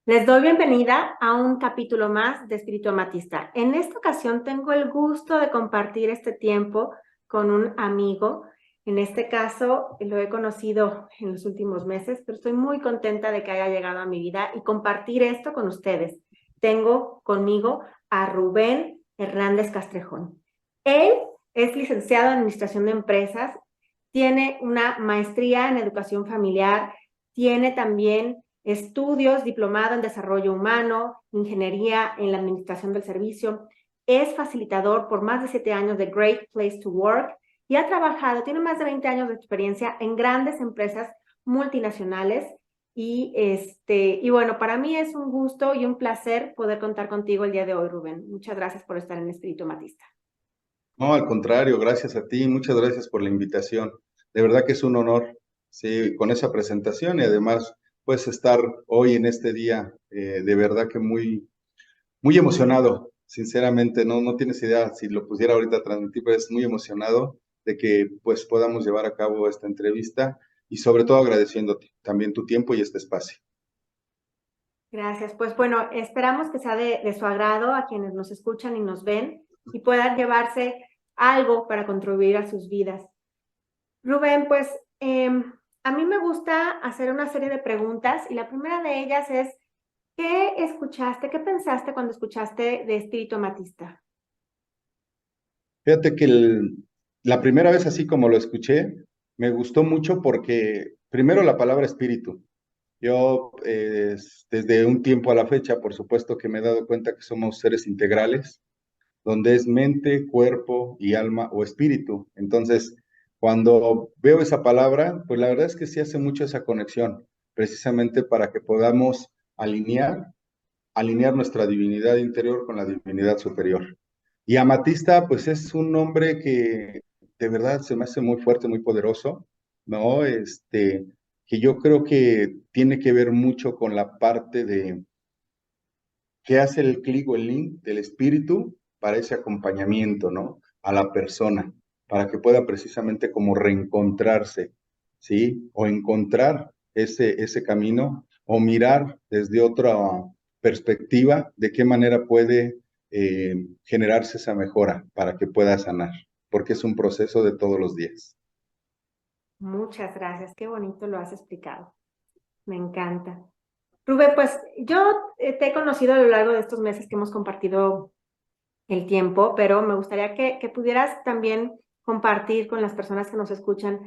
Les doy bienvenida a un capítulo más de Espíritu Amatista. En esta ocasión tengo el gusto de compartir este tiempo con un amigo. En este caso lo he conocido en los últimos meses, pero estoy muy contenta de que haya llegado a mi vida y compartir esto con ustedes. Tengo conmigo a Rubén Hernández Castrejón. Él es licenciado en Administración de Empresas, tiene una maestría en Educación Familiar, tiene también estudios, diplomado en desarrollo humano, ingeniería en la administración del servicio, es facilitador por más de 7 años de Great Place to Work y ha trabajado, tiene más de 20 años de experiencia en grandes empresas multinacionales y bueno, para mí es un gusto y un placer poder contar contigo el día de hoy, Rubén. Muchas gracias por estar en Espíritu Matista. No, al contrario, gracias a ti, muchas gracias por la invitación. De verdad que es un honor, sí, con esa presentación y además, pues estar hoy en este día, de verdad que muy emocionado, sinceramente, no tienes idea si lo pusiera ahorita a transmitir, pero es muy emocionado de que pues podamos llevar a cabo esta entrevista y sobre todo agradeciéndote también tu tiempo y este espacio. Gracias. Pues bueno, esperamos que sea de su agrado a quienes nos escuchan y nos ven y puedan llevarse algo para contribuir a sus vidas. Rubén, pues a mí me gusta hacer una serie de preguntas y la primera de ellas es, ¿qué escuchaste, qué pensaste cuando escuchaste de Espíritu Amatista? Fíjate que la primera vez así como lo escuché, me gustó mucho porque primero la palabra espíritu. Yo desde un tiempo a la fecha, por supuesto que me he dado cuenta que somos seres integrales, donde es mente, cuerpo y alma o espíritu. Entonces, cuando veo esa palabra, pues la verdad es que sí hace mucho esa conexión, precisamente para que podamos alinear nuestra divinidad interior con la divinidad superior. Y Amatista, pues es un nombre que de verdad se me hace muy fuerte, muy poderoso, ¿no? Que yo creo que tiene que ver mucho con la parte de que hace el clic o el link del espíritu para ese acompañamiento, ¿no? A la persona, para que pueda precisamente como reencontrarse, ¿sí? O encontrar ese camino o mirar desde otra perspectiva de qué manera puede generarse esa mejora para que pueda sanar, porque es un proceso de todos los días. Muchas gracias, qué bonito lo has explicado. Me encanta. Rubén, pues yo te he conocido a lo largo de estos meses que hemos compartido el tiempo, pero me gustaría que pudieras también compartir con las personas que nos escuchan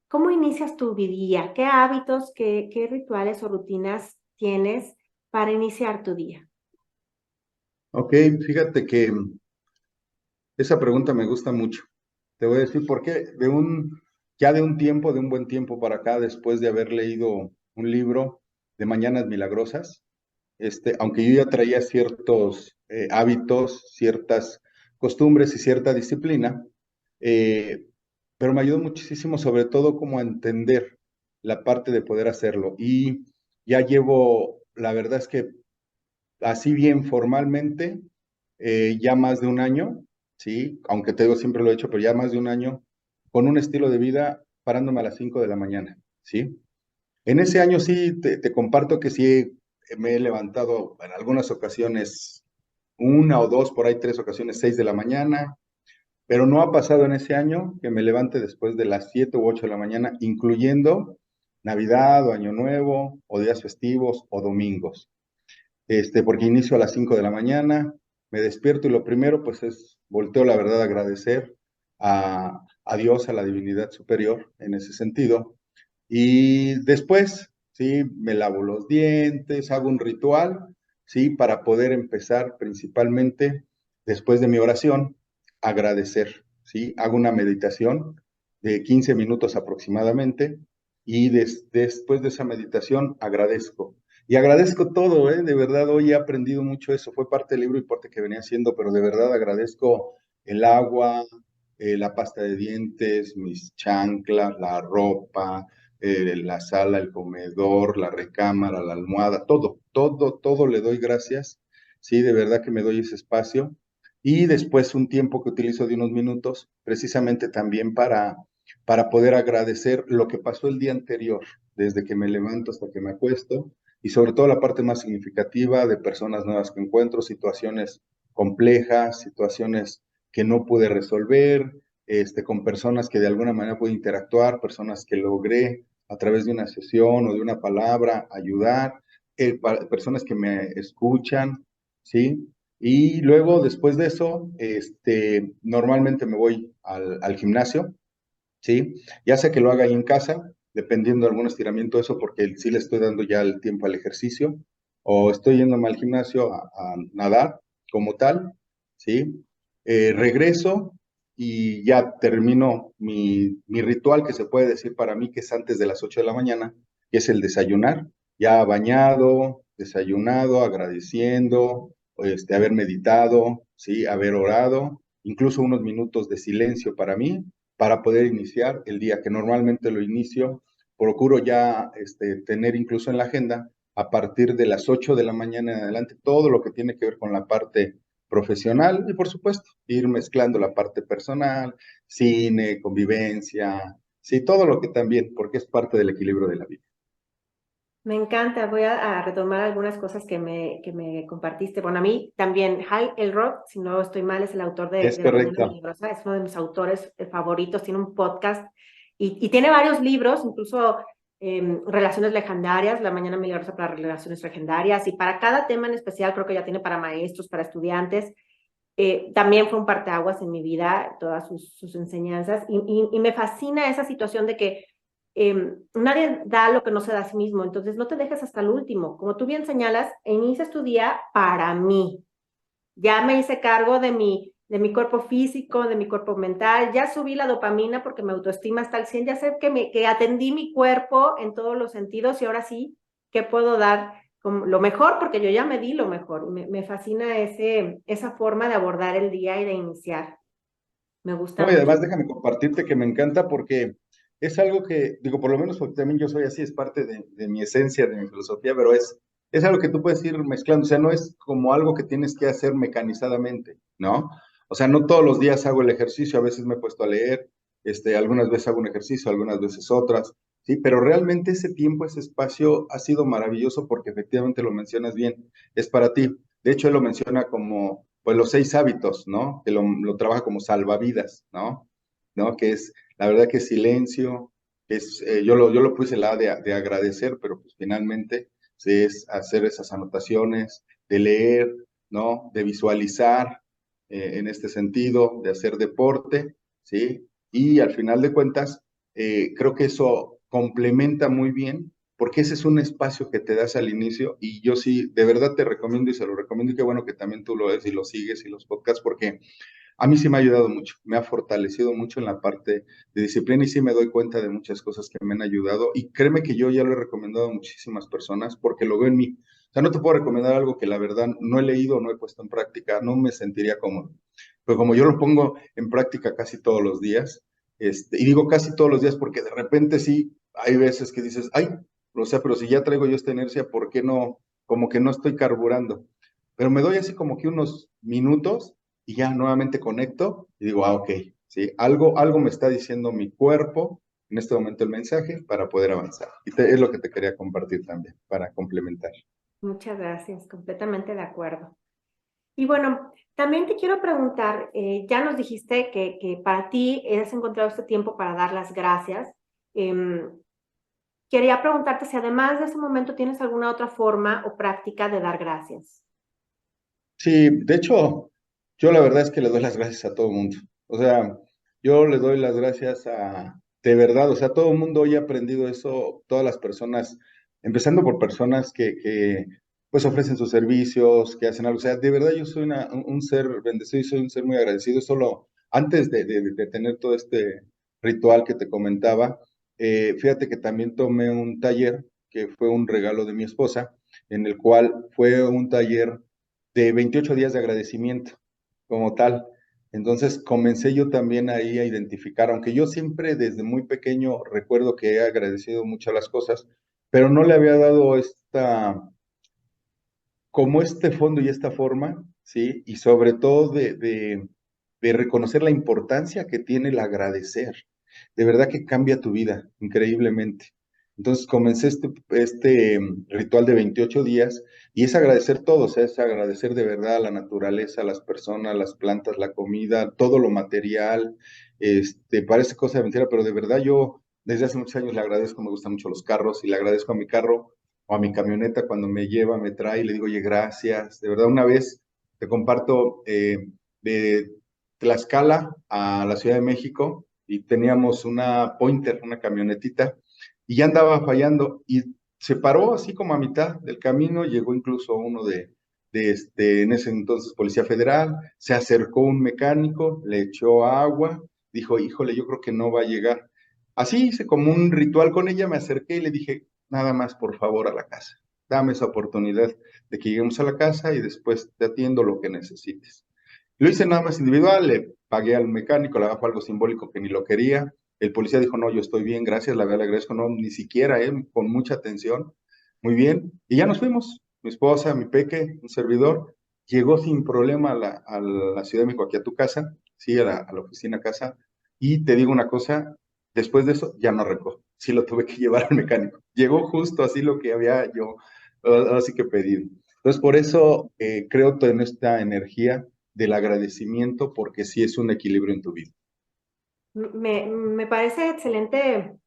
cómo inicias tu día, qué hábitos, qué rituales o rutinas tienes para iniciar tu día. Ok, fíjate que esa pregunta me gusta mucho. Te voy a decir por qué. Ya de un tiempo, de un buen tiempo para acá, después de haber leído un libro de Mañanas Milagrosas, aunque yo ya traía ciertos hábitos, ciertas costumbres y cierta disciplina, eh, pero me ayudó muchísimo, sobre todo, como a entender la parte de poder hacerlo. Y ya llevo, la verdad es que así bien formalmente, ya más de un año, ¿sí? Aunque te digo, siempre lo he hecho, pero ya más de un año, con un estilo de vida parándome a las 5 de la mañana, ¿sí? En ese año sí, te comparto que sí me he levantado en algunas ocasiones, una o dos, por ahí 3 ocasiones, 6 de la mañana, pero no ha pasado en ese año que me levante después de las 7 u 8 de la mañana, incluyendo Navidad o Año Nuevo, o días festivos o domingos, porque inicio a las 5 de la mañana, me despierto y lo primero pues es, volteo la verdad a agradecer a Dios, a la divinidad superior en ese sentido. Y después, sí, me lavo los dientes, hago un ritual, sí, para poder empezar principalmente después de mi oración, agradecer, sí, hago una meditación de 15 minutos aproximadamente y después de esa meditación agradezco. Y agradezco todo, ¿eh? De verdad, hoy he aprendido mucho eso. Fue parte del libro y parte que venía haciendo, pero de verdad agradezco el agua, la pasta de dientes, mis chanclas, la ropa, la sala, el comedor, la recámara, la almohada, todo le doy gracias. Sí, de verdad que me doy ese espacio. Y después un tiempo que utilizo de unos minutos, precisamente también para poder agradecer lo que pasó el día anterior, desde que me levanto hasta que me acuesto, y sobre todo la parte más significativa de personas nuevas que encuentro, situaciones complejas, situaciones que no pude resolver, con personas que de alguna manera pude interactuar, personas que logré a través de una sesión o de una palabra ayudar, personas que me escuchan, ¿sí? Y luego, después de eso, normalmente me voy al gimnasio, ¿sí? Ya sea que lo haga ahí en casa, dependiendo de algún estiramiento, eso porque sí le estoy dando ya el tiempo al ejercicio, o estoy yéndome al gimnasio a nadar como tal, ¿sí? Regreso y ya termino mi ritual, que se puede decir para mí que es antes de las 8 de la mañana, que es el desayunar, ya bañado, desayunado, agradeciendo, haber meditado, ¿sí? Haber orado, incluso unos minutos de silencio para mí, para poder iniciar el día, que normalmente lo inicio, procuro ya tener incluso en la agenda a partir de las 8 de la mañana en adelante todo lo que tiene que ver con la parte profesional y por supuesto ir mezclando la parte personal, cine, convivencia, sí, todo lo que también, porque es parte del equilibrio de la vida. Me encanta, voy a retomar algunas cosas que me compartiste. Bueno, a mí también, Hal Elrod, si no estoy mal, es el autor Es de La Mañana correcto. Milagrosa, es uno de mis autores favoritos, tiene un podcast y tiene varios libros, incluso Relaciones Legendarias, La Mañana Milagrosa para Relaciones Legendarias, y para cada tema en especial, creo que ya tiene para maestros, para estudiantes. También fue un parteaguas en mi vida, todas sus enseñanzas, y me fascina esa situación de que nadie da lo que no se da a sí mismo, entonces no te dejes hasta el último. Como tú bien señalas, inicias tu día para mí. Ya me hice cargo de mi cuerpo físico, de mi cuerpo mental, ya subí la dopamina porque mi autoestima está al 100, ya sé que atendí mi cuerpo en todos los sentidos y ahora sí, ¿qué puedo dar como lo mejor? Porque yo ya me di lo mejor. Me fascina esa forma de abordar el día y de iniciar. Me gusta No, y mucho. además déjame compartirte que me encanta porque es algo que, digo, por lo menos porque también yo soy así, es parte de mi esencia, de mi filosofía, pero es algo que tú puedes ir mezclando, o sea, no es como algo que tienes que hacer mecanizadamente, ¿no? O sea, no todos los días hago el ejercicio, a veces me he puesto a leer, algunas veces hago un ejercicio, algunas veces otras, ¿sí? Pero realmente ese tiempo, ese espacio ha sido maravilloso porque efectivamente lo mencionas bien, es para ti. De hecho, él lo menciona como, pues, los 6 hábitos, ¿no? Que lo trabaja como salvavidas, ¿no? ¿No? Que es, la verdad que es silencio, que es, yo lo puse la de agradecer, pero pues finalmente sí, es hacer esas anotaciones, de leer, ¿no? De visualizar, en este sentido, de hacer deporte, ¿sí? Y al final de cuentas, creo que eso complementa muy bien porque ese es un espacio que te das al inicio y yo sí, de verdad te recomiendo y se lo recomiendo y qué bueno que también tú lo ves y lo sigues y los podcasts porque a mí sí me ha ayudado mucho, me ha fortalecido mucho en la parte de disciplina y sí me doy cuenta de muchas cosas que me han ayudado y créeme que yo ya lo he recomendado a muchísimas personas porque lo veo en mí. O sea, no te puedo recomendar algo que la verdad no he leído, no he puesto en práctica, no me sentiría cómodo. Pero como yo lo pongo en práctica casi todos los días, y digo casi todos los días porque de repente sí, hay veces que dices, ay, o sea, pero si ya traigo yo esta inercia, ¿por qué no? Como que no estoy carburando. Pero me doy así como que unos minutos y ya nuevamente conecto y digo, ok, sí, algo me está diciendo mi cuerpo en este momento el mensaje para poder avanzar. Es lo que te quería compartir también, para complementar. Muchas gracias, completamente de acuerdo. Y bueno, también te quiero preguntar, ya nos dijiste que para ti has encontrado este tiempo para dar las gracias. Em, Quería preguntarte si además de ese momento tienes alguna otra forma o práctica de dar gracias. Sí, de hecho, yo la verdad es que le doy las gracias a todo el mundo. O sea, yo le doy las gracias de verdad, o sea, todo el mundo hoy ha aprendido eso, todas las personas, empezando por personas que pues ofrecen sus servicios, que hacen algo. O sea, de verdad yo soy un ser bendecido y soy un ser muy agradecido. Solo antes de tener todo este ritual que te comentaba, fíjate que también tomé un taller que fue un regalo de mi esposa, en el cual fue un taller de 28 días de agradecimiento como tal. Entonces comencé yo también ahí a identificar, aunque yo siempre desde muy pequeño recuerdo que he agradecido mucho las cosas, pero no le había dado como este fondo y esta forma, ¿sí? Y sobre todo de reconocer la importancia que tiene el agradecer. De verdad que cambia tu vida increíblemente. Entonces comencé este ritual de 28 días y es agradecer todo, o sea, es agradecer de verdad a la naturaleza, a las personas, las plantas, la comida, todo lo material. Parece cosa de mentira, pero de verdad yo desde hace muchos años le agradezco, me gustan mucho los carros y le agradezco a mi carro o a mi camioneta cuando me lleva, me trae y le digo, oye, gracias. De verdad, una vez te comparto de Tlaxcala a la Ciudad de México y teníamos una Pointer, una camionetita y ya andaba fallando y se paró así como a mitad del camino, llegó incluso uno en ese entonces Policía Federal, se acercó un mecánico, le echó agua, dijo, híjole, yo creo que no va a llegar. Así hice como un ritual con ella, me acerqué y le dije, nada más por favor a la casa, dame esa oportunidad de que lleguemos a la casa y después te atiendo lo que necesites. Lo hice nada más individual, le pagué al mecánico, le bajó algo simbólico que ni lo quería. El policía dijo, no, yo estoy bien, gracias, la verdad le agradezco, no, ni siquiera, con mucha atención. Muy bien. Y ya nos fuimos. Mi esposa, mi peque, un servidor, llegó sin problema a la Ciudad de México, aquí a tu casa, sí, a la oficina casa. Y te digo una cosa, después de eso ya no arrancó. Sí lo tuve que llevar al mecánico. Llegó justo así lo que había yo, así que pedido. Entonces, por eso creo en esta energía del agradecimiento porque sí es un equilibrio en tu vida. Me parece excelente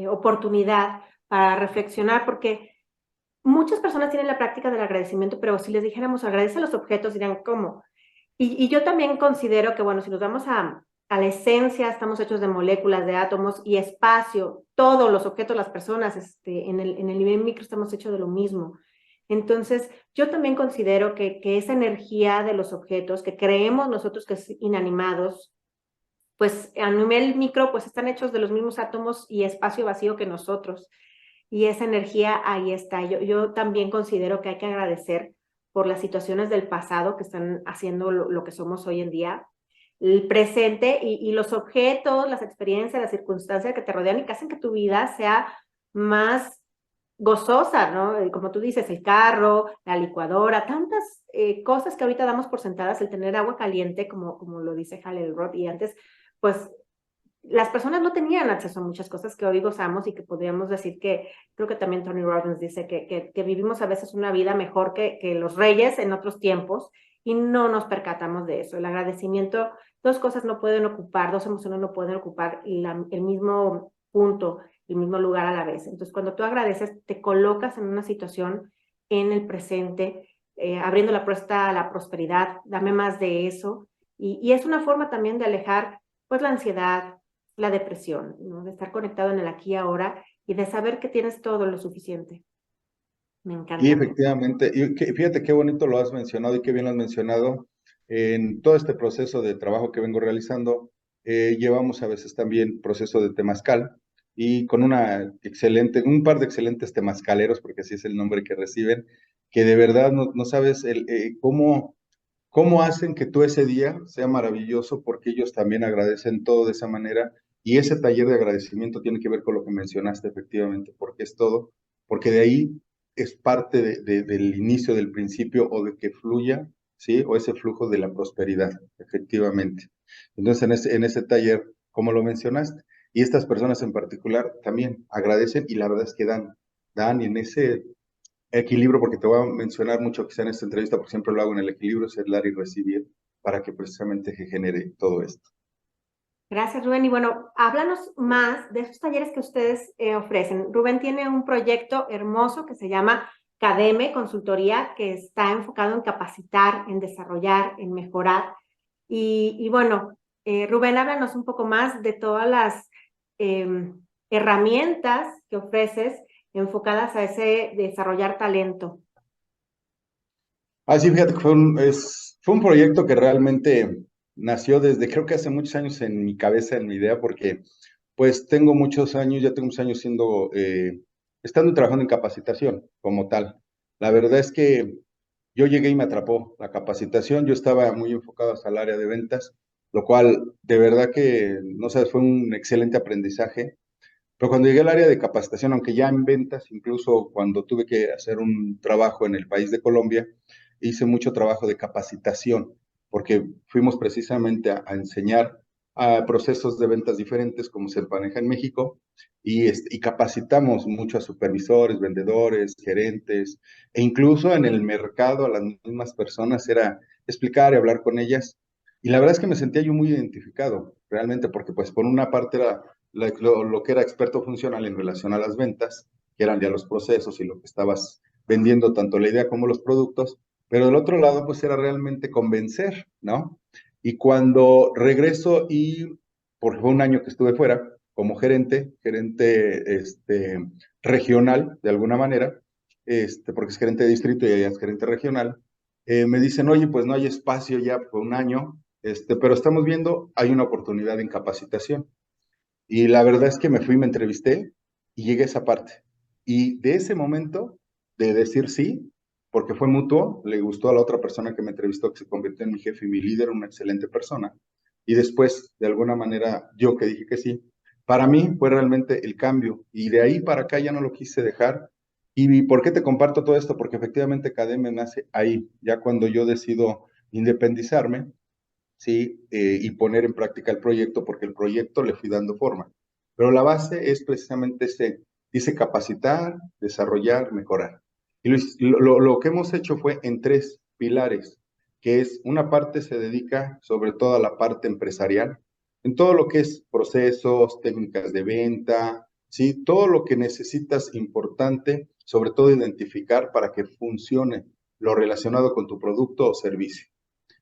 oportunidad para reflexionar porque muchas personas tienen la práctica del agradecimiento, pero si les dijéramos agradece a los objetos, dirían, ¿cómo? Y yo también considero que, bueno, si nos vamos a la esencia, estamos hechos de moléculas, de átomos y espacio, todos los objetos, las personas, en el nivel micro estamos hechos de lo mismo. Entonces, yo también considero que esa energía de los objetos, que creemos nosotros que es inanimados, pues a nivel micro, pues están hechos de los mismos átomos y espacio vacío que nosotros. Y esa energía ahí está. Yo también considero que hay que agradecer por las situaciones del pasado que están haciendo lo que somos hoy en día, el presente y los objetos, las experiencias, las circunstancias que te rodean y que hacen que tu vida sea más gozosa, ¿no? Como tú dices, el carro, la licuadora, tantas cosas que ahorita damos por sentadas, el tener agua caliente, como lo dice Hal Roth, y antes, pues las personas no tenían acceso a muchas cosas que hoy gozamos y que podríamos decir que, creo que también Tony Robbins dice que vivimos a veces una vida mejor que los reyes en otros tiempos y no nos percatamos de eso. El agradecimiento, dos cosas no pueden ocupar, dos emociones no pueden ocupar el mismo punto, el mismo lugar a la vez. Entonces, cuando tú agradeces, te colocas en una situación en el presente, abriendo la puerta a la prosperidad, dame más de eso. Y es una forma también de alejar pues la ansiedad, la depresión, ¿no? De estar conectado en el aquí y ahora y de saber que tienes todo lo suficiente. Me Y encanta. efectivamente, fíjate qué bonito lo has mencionado y qué bien lo has mencionado. En todo este proceso de trabajo que vengo realizando, llevamos a veces también proceso de temazcal y con un par de excelentes temazcaleros, porque así es el nombre que reciben, que de verdad no sabes cómo hacen que tú ese día sea maravilloso, porque ellos también agradecen todo de esa manera. Y ese taller de agradecimiento tiene que ver con lo que mencionaste efectivamente, porque es todo, porque de ahí es parte del inicio, del principio, o de que fluya, ¿sí? O ese flujo de la prosperidad, efectivamente. Entonces, en ese taller, como lo mencionaste, y estas personas en particular también agradecen y la verdad es que dan y en ese equilibrio, porque te voy a mencionar mucho quizá en esta entrevista, porque siempre lo hago en el equilibrio, es el dar y recibir, para que precisamente se genere todo esto. Gracias, Rubén. Y bueno, háblanos más de esos talleres que ustedes ofrecen. Rubén tiene un proyecto hermoso que se llama Cademe Consultoría, que está enfocado en capacitar, en desarrollar, en mejorar. Y bueno, Rubén, háblanos un poco más de todas las eh, herramientas que ofreces enfocadas a ese desarrollar talento. Ah, sí, fíjate que fue un proyecto que realmente nació desde, creo que hace muchos años en mi cabeza, en mi idea, porque pues tengo muchos años, ya tengo muchos años estando trabajando en capacitación como tal. La verdad es que yo llegué y me atrapó la capacitación, yo estaba muy enfocado hasta el área de ventas, lo cual de verdad que, no sabes, fue un excelente aprendizaje. Pero cuando llegué al área de capacitación, aunque ya en ventas, incluso cuando tuve que hacer un trabajo en el país de Colombia, hice mucho trabajo de capacitación, porque fuimos precisamente a enseñar. procesos de ventas diferentes como se maneja en México y capacitamos mucho a supervisores, vendedores, gerentes e incluso en el mercado a las mismas personas era explicar y hablar con ellas. Y la verdad es que me sentía yo muy identificado, realmente, porque pues por una parte era lo que era experto funcional en relación a las ventas, que eran ya los procesos y lo que estabas vendiendo, tanto la idea como los productos, pero del otro lado pues era realmente convencer, ¿no? Y cuando regreso porque fue un año que estuve fuera como gerente regional, de alguna manera, porque es gerente de distrito y ella es gerente regional, me dicen, oye, pues no hay espacio ya por un año, pero estamos viendo, hay una oportunidad en capacitación. Y la verdad es que me fui, me entrevisté y llegué a esa parte. Y de ese momento de decir sí, porque fue mutuo, le gustó a la otra persona que me entrevistó, que se convirtió en mi jefe y mi líder, una excelente persona. Y después, de alguna manera, yo que dije que sí, para mí fue realmente el cambio. Y de ahí para acá ya no lo quise dejar. ¿Y por qué te comparto todo esto? Porque efectivamente Cademe nace ahí, ya cuando yo decido independizarme, ¿sí? Y poner en práctica el proyecto, porque el proyecto le fui dando forma. Pero la base es precisamente dice capacitar, desarrollar, mejorar. Y lo que hemos hecho fue en tres pilares, que es una parte se dedica sobre todo a la parte empresarial, en todo lo que es procesos, técnicas de venta, ¿sí? Todo lo que necesitas importante, sobre todo identificar para que funcione lo relacionado con tu producto o servicio.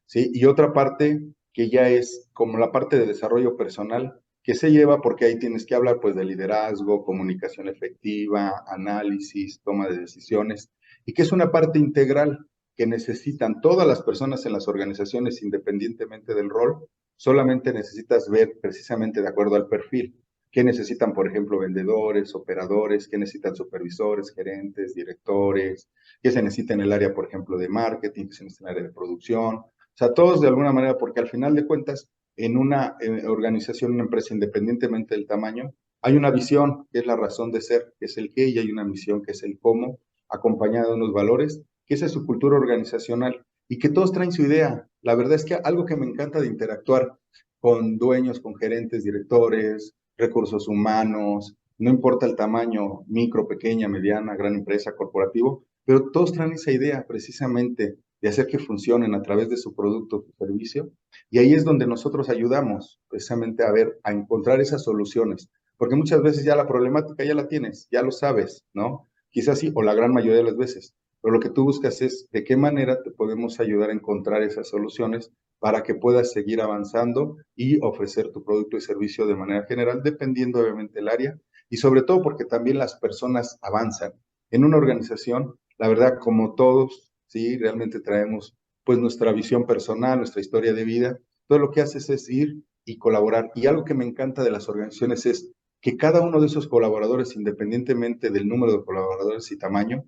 ¿Sí? Y otra parte que ya es como la parte de desarrollo personal, que se lleva porque ahí tienes que hablar pues de liderazgo, comunicación efectiva, análisis, toma de decisiones, y que es una parte integral que necesitan todas las personas en las organizaciones independientemente del rol, solamente necesitas ver precisamente de acuerdo al perfil. ¿Qué necesitan, por ejemplo, vendedores, operadores? ¿Qué necesitan supervisores, gerentes, directores? ¿Qué se necesita en el área, por ejemplo, de marketing? ¿Qué se necesita en el área de producción? O sea, todos de alguna manera, porque al final de cuentas, en una organización, una empresa, independientemente del tamaño, hay una visión que es la razón de ser, que es el qué, y hay una misión que es el cómo, acompañada de unos valores, que esa es su cultura organizacional y que todos traen su idea. La verdad es que algo que me encanta de interactuar con dueños, con gerentes, directores, recursos humanos, no importa el tamaño, micro, pequeña, mediana, gran empresa, corporativo, pero todos traen esa idea precisamente de hacer que funcionen a través de su producto o servicio. Y ahí es donde nosotros ayudamos precisamente a ver, a encontrar esas soluciones. Porque muchas veces ya la problemática ya la tienes, ya lo sabes, ¿no? Quizás sí, o la gran mayoría de las veces. Pero lo que tú buscas es de qué manera te podemos ayudar a encontrar esas soluciones para que puedas seguir avanzando y ofrecer tu producto y servicio de manera general, dependiendo obviamente del área y sobre todo porque también las personas avanzan. En una organización, la verdad, como todos, ¿sí? Realmente traemos pues nuestra visión personal, nuestra historia de vida. Todo lo que haces es ir y colaborar. Y algo que me encanta de las organizaciones es que cada uno de esos colaboradores, independientemente del número de colaboradores y tamaño,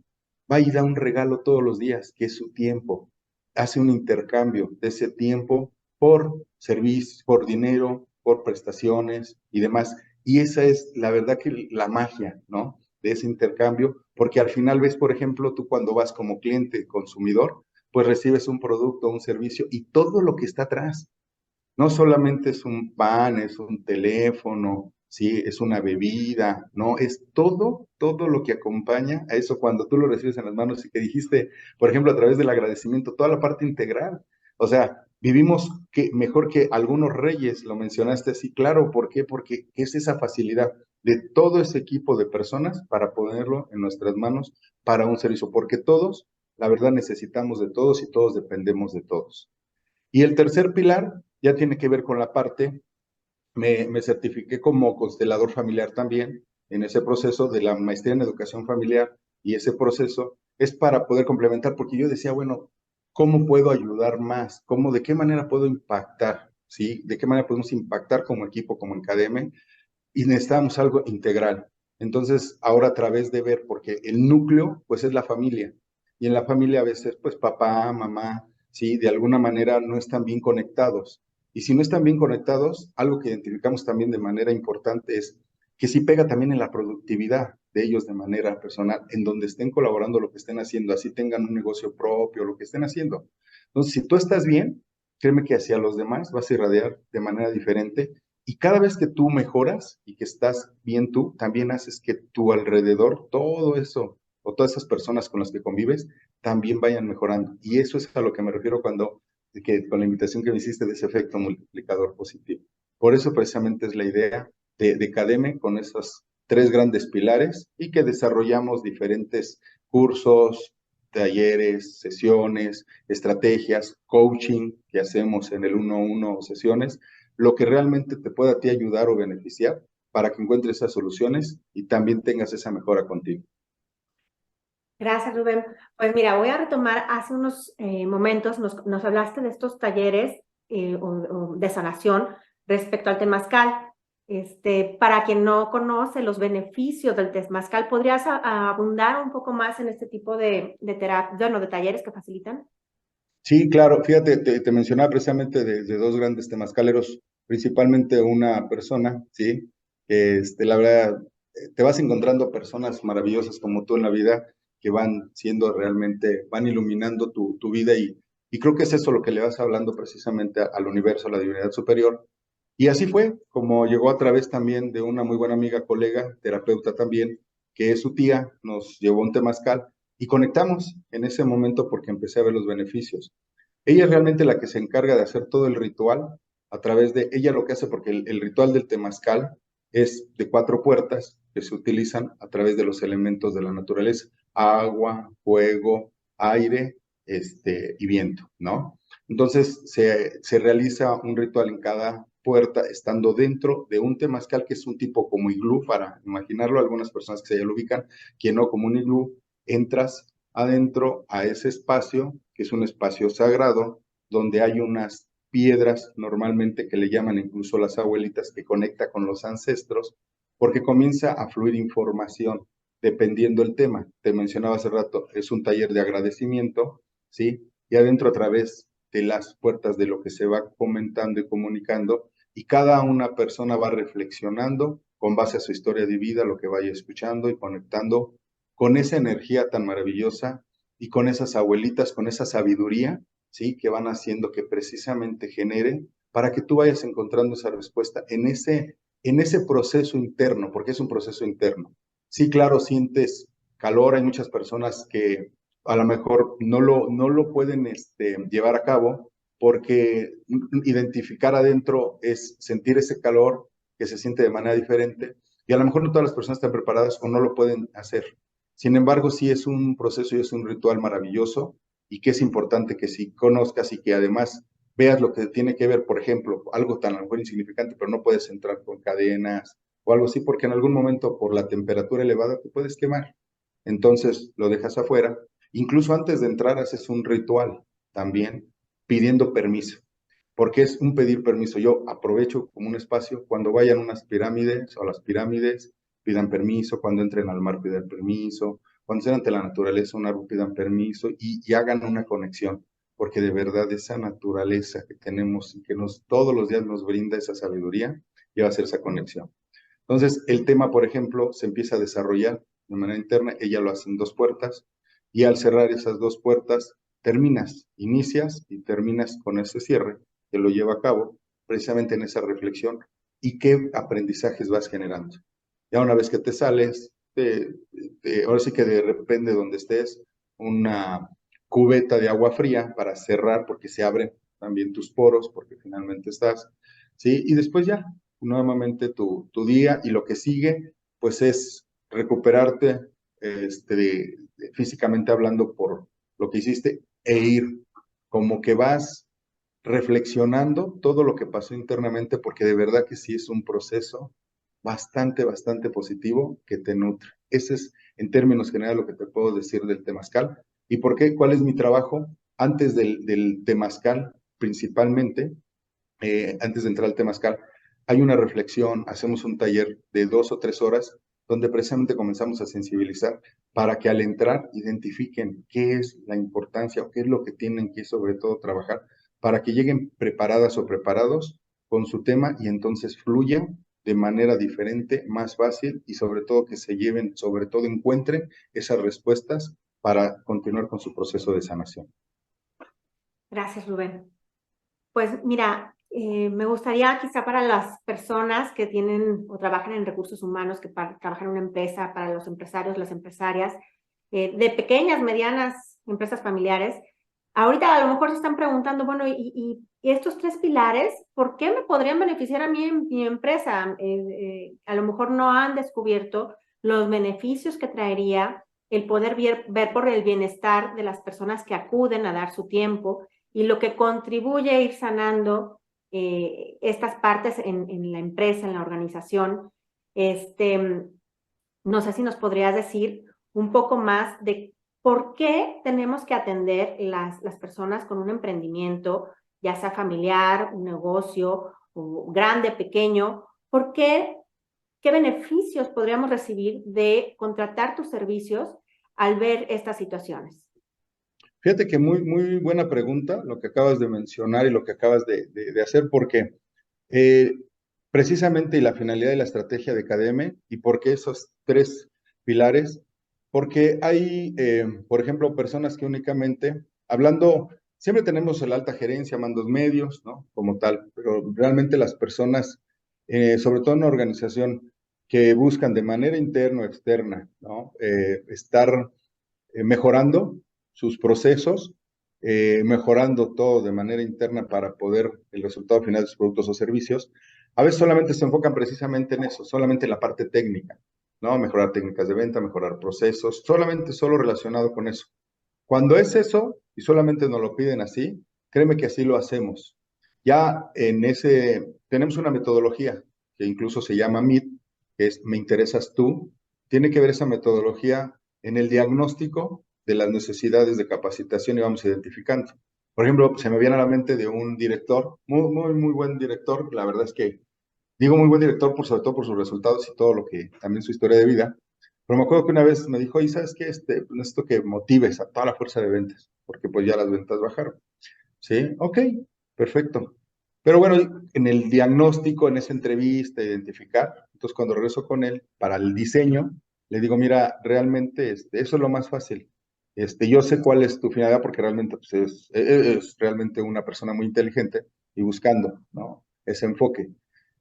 va y da un regalo todos los días, que es su tiempo. Hace un intercambio de ese tiempo por servicio, por dinero, por prestaciones y demás. Y esa es la verdad que la magia, ¿no? De ese intercambio, porque al final ves, por ejemplo, tú cuando vas como cliente, consumidor, pues recibes un producto, un servicio y todo lo que está atrás. No solamente es un pan, es un teléfono, sí, es una bebida, no, es todo lo que acompaña a eso cuando tú lo recibes en las manos y que dijiste, por ejemplo, a través del agradecimiento, toda la parte integral. O sea, vivimos mejor que algunos reyes, lo mencionaste así, claro, ¿por qué? Porque es esa facilidad de todo ese equipo de personas para ponerlo en nuestras manos para un servicio, porque todos, la verdad, necesitamos de todos y todos dependemos de todos. Y el tercer pilar ya tiene que ver con la parte, me certifiqué como constelador familiar también en ese proceso de la maestría en educación familiar y ese proceso es para poder complementar, porque yo decía, bueno, ¿cómo puedo ayudar más? ¿Cómo, de qué manera puedo impactar? ¿Sí? ¿De qué manera podemos impactar como equipo, como academia? Y necesitamos algo integral. Entonces, ahora a través de ver, porque el núcleo, pues es la familia. Y en la familia a veces, pues papá, mamá, sí, de alguna manera no están bien conectados. Y si no están bien conectados, algo que identificamos también de manera importante es que sí pega también en la productividad de ellos de manera personal, en donde estén colaborando lo que estén haciendo, así tengan un negocio propio, lo que estén haciendo. Entonces, si tú estás bien, créeme que hacia los demás vas a irradiar de manera diferente. Y cada vez que tú mejoras y que estás bien tú, también haces que tu alrededor, todo eso, o todas esas personas con las que convives, también vayan mejorando. Y eso es a lo que me refiero con la invitación que me hiciste de ese efecto multiplicador positivo. Por eso precisamente es la idea de Cademe con esos tres grandes pilares y que desarrollamos diferentes cursos, talleres, sesiones, estrategias, coaching que hacemos en el 1-1 sesiones, lo que realmente te pueda a ti ayudar o beneficiar para que encuentres esas soluciones y también tengas esa mejora contigo. Gracias, Rubén. Pues mira, voy a retomar hace unos momentos, nos hablaste de estos talleres o de sanación respecto al temazcal. Para quien no conoce los beneficios del temazcal, ¿podrías abundar un poco más en este tipo de de talleres que facilitan? Sí, claro, fíjate, te mencionaba precisamente de dos grandes temazcaleros, principalmente una persona, ¿sí? Que la verdad, te vas encontrando personas maravillosas como tú en la vida que van siendo realmente, van iluminando tu vida y creo que es eso lo que le vas hablando precisamente al universo, a la divinidad superior. Y así fue, como llegó a través también de una muy buena amiga, colega, terapeuta también, que es su tía, nos llevó un temazcal y conectamos en ese momento porque empecé a ver los beneficios. Ella es realmente la que se encarga de hacer todo el ritual a través de ella lo que hace, porque el ritual del temazcal es de 4 puertas que se utilizan a través de los elementos de la naturaleza, agua, fuego, aire, y viento, ¿no? Entonces se realiza un ritual en cada puerta, estando dentro de un temazcal que es un tipo como iglú, para imaginarlo, algunas personas que se ya lo ubican, quien no como un iglú, entras adentro a ese espacio, que es un espacio sagrado, donde hay unas piedras normalmente que le llaman incluso las abuelitas, que conecta con los ancestros, porque comienza a fluir información dependiendo el tema. Te mencionaba hace rato, es un taller de agradecimiento, ¿sí? Y adentro a través de las puertas de lo que se va comentando y comunicando, y cada una persona va reflexionando con base a su historia de vida, lo que vaya escuchando y conectando con esa energía tan maravillosa y con esas abuelitas, con esa sabiduría, ¿sí? Que van haciendo que precisamente genere para que tú vayas encontrando esa respuesta en ese proceso interno, porque es un proceso interno. Sí, claro, sientes calor, hay muchas personas que a lo mejor no lo pueden llevar a cabo porque identificar adentro es sentir ese calor que se siente de manera diferente y a lo mejor no todas las personas están preparadas o no lo pueden hacer. Sin embargo, sí es un proceso y es un ritual maravilloso y que es importante que si conozcas y que además veas lo que tiene que ver, por ejemplo, algo tan a lo mejor insignificante, pero no puedes entrar con cadenas o algo así, porque en algún momento por la temperatura elevada te puedes quemar. Entonces lo dejas afuera. Incluso antes de entrar haces un ritual también pidiendo permiso, porque es un pedir permiso. Yo aprovecho como un espacio cuando vayan a unas pirámides o a las pirámides, pidan permiso, cuando entren al mar pidan permiso, cuando estén ante la naturaleza, un árbol pidan permiso y hagan una conexión, porque de verdad esa naturaleza que tenemos y que todos los días nos brinda esa sabiduría, lleva a ser esa conexión. Entonces, el tema, por ejemplo, se empieza a desarrollar de manera interna, ella lo hace en 2 puertas, y al cerrar esas 2 puertas, inicias y terminas con ese cierre, que lo lleva a cabo precisamente en esa reflexión y qué aprendizajes vas generando. Ya una vez que te sales, ahora sí que de repente donde estés, una cubeta de agua fría para cerrar, porque se abren también tus poros, porque finalmente estás, ¿sí? Y después ya, nuevamente tu día y lo que sigue, pues es recuperarte físicamente hablando por lo que hiciste e ir como que vas reflexionando todo lo que pasó internamente, porque de verdad que sí es un proceso bastante positivo que te nutre. Ese es, en términos generales, lo que te puedo decir del temazcal. ¿Y por qué? ¿Cuál es mi trabajo? Antes del temazcal, principalmente, antes de entrar al temazcal, hay una reflexión, hacemos un taller de 2 o 3 horas, donde precisamente comenzamos a sensibilizar para que al entrar identifiquen qué es la importancia o qué es lo que tienen que sobre todo trabajar, para que lleguen preparadas o preparados con su tema y entonces fluyan de manera diferente, más fácil y sobre todo que se lleven, sobre todo encuentren esas respuestas para continuar con su proceso de sanación. Gracias, Rubén. Pues mira, me gustaría quizá para las personas que tienen o trabajan en recursos humanos, que trabajan en una empresa, para los empresarios, las empresarias, de pequeñas, medianas empresas familiares, ahorita a lo mejor se están preguntando, bueno, y estos tres pilares, ¿por qué me podrían beneficiar a mí en mi empresa? A lo mejor no han descubierto los beneficios que traería el poder ver por el bienestar de las personas que acuden a dar su tiempo y lo que contribuye a ir sanando estas partes en la empresa, en la organización. Este, no sé si nos podrías decir un poco más de por qué tenemos que atender las personas con un emprendimiento, ya sea familiar, un negocio, o grande, pequeño, ¿por qué? ¿Qué beneficios podríamos recibir de contratar tus servicios al ver estas situaciones? Fíjate que muy buena pregunta lo que acabas de mencionar y lo que acabas de hacer, porque eh, precisamente y la finalidad de la estrategia de KDM y por qué esos tres pilares, porque hay, por ejemplo, personas que únicamente, hablando, siempre tenemos la alta gerencia, mandos medios, ¿no? Como tal, pero realmente las personas, sobre todo en una organización que buscan de manera interna o externa, ¿no? Estar mejorando sus procesos, mejorando todo de manera interna para poder el resultado final de sus productos o servicios. A veces solamente se enfocan precisamente en eso, solamente en la parte técnica, ¿no? Mejorar técnicas de venta, mejorar procesos, solamente solo relacionado con eso. Cuando es eso y solamente nos lo piden así, créeme que así lo hacemos. Ya en ese, tenemos una metodología que incluso se llama MIT, que es Me interesas tú. Tiene que ver esa metodología en el diagnóstico de las necesidades de capacitación y vamos identificando. Por ejemplo, se me viene a la mente de un director, muy buen director. La verdad es que digo muy buen director por sobre todo por sus resultados y todo lo que, también su historia de vida. Pero me acuerdo que una vez me dijo, y sabes qué, necesito que motives a toda la fuerza de ventas, porque pues ya las ventas bajaron. Sí, ok, perfecto. Pero bueno, en el diagnóstico, en esa entrevista, identificar, entonces cuando regreso con él para el diseño, le digo, mira, realmente eso es lo más fácil. Yo sé cuál es tu finalidad porque realmente pues, es realmente una persona muy inteligente y buscando, ¿no? Ese enfoque.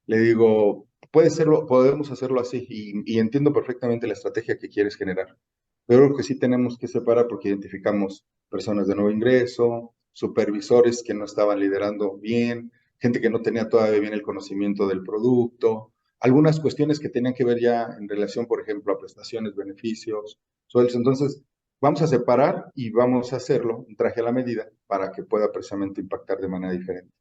Le digo, puede serlo, podemos hacerlo así y entiendo perfectamente la estrategia que quieres generar. Pero creo que sí tenemos que separar porque identificamos personas de nuevo ingreso, supervisores que no estaban liderando bien, gente que no tenía todavía bien el conocimiento del producto, algunas cuestiones que tenían que ver ya en relación, por ejemplo, a prestaciones, beneficios, sueldos. Entonces, vamos a separar y vamos a hacerlo, un traje a la medida, para que pueda precisamente impactar de manera diferente.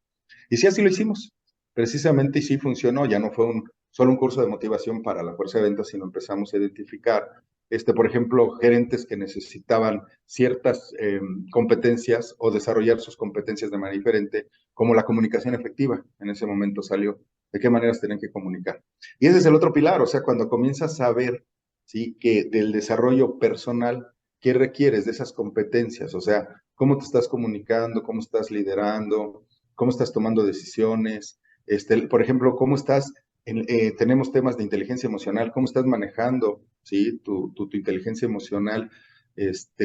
Y sí, así lo hicimos, precisamente, y sí funcionó, ya no fue solo un curso de motivación para la fuerza de ventas, sino empezamos a identificar, por ejemplo, gerentes que necesitaban ciertas competencias o desarrollar sus competencias de manera diferente, como la comunicación efectiva, en ese momento salió, de qué maneras tienen que comunicar. Y ese es el otro pilar, o sea, cuando comienzas a ver, ¿sí? Que del desarrollo personal, ¿qué requieres de esas competencias? O sea, ¿cómo te estás comunicando? ¿Cómo estás liderando? ¿Cómo estás tomando decisiones? Por ejemplo, ¿cómo estás? Tenemos temas de inteligencia emocional, ¿cómo estás manejando, ¿sí? Tu inteligencia emocional,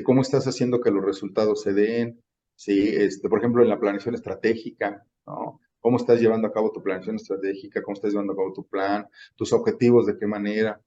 cómo estás haciendo que los resultados se den, ¿sí? Por ejemplo, en la planeación estratégica, ¿no? ¿Cómo estás llevando a cabo tu planeación estratégica? ¿Cómo estás llevando a cabo tu plan? ¿Tus objetivos de qué manera?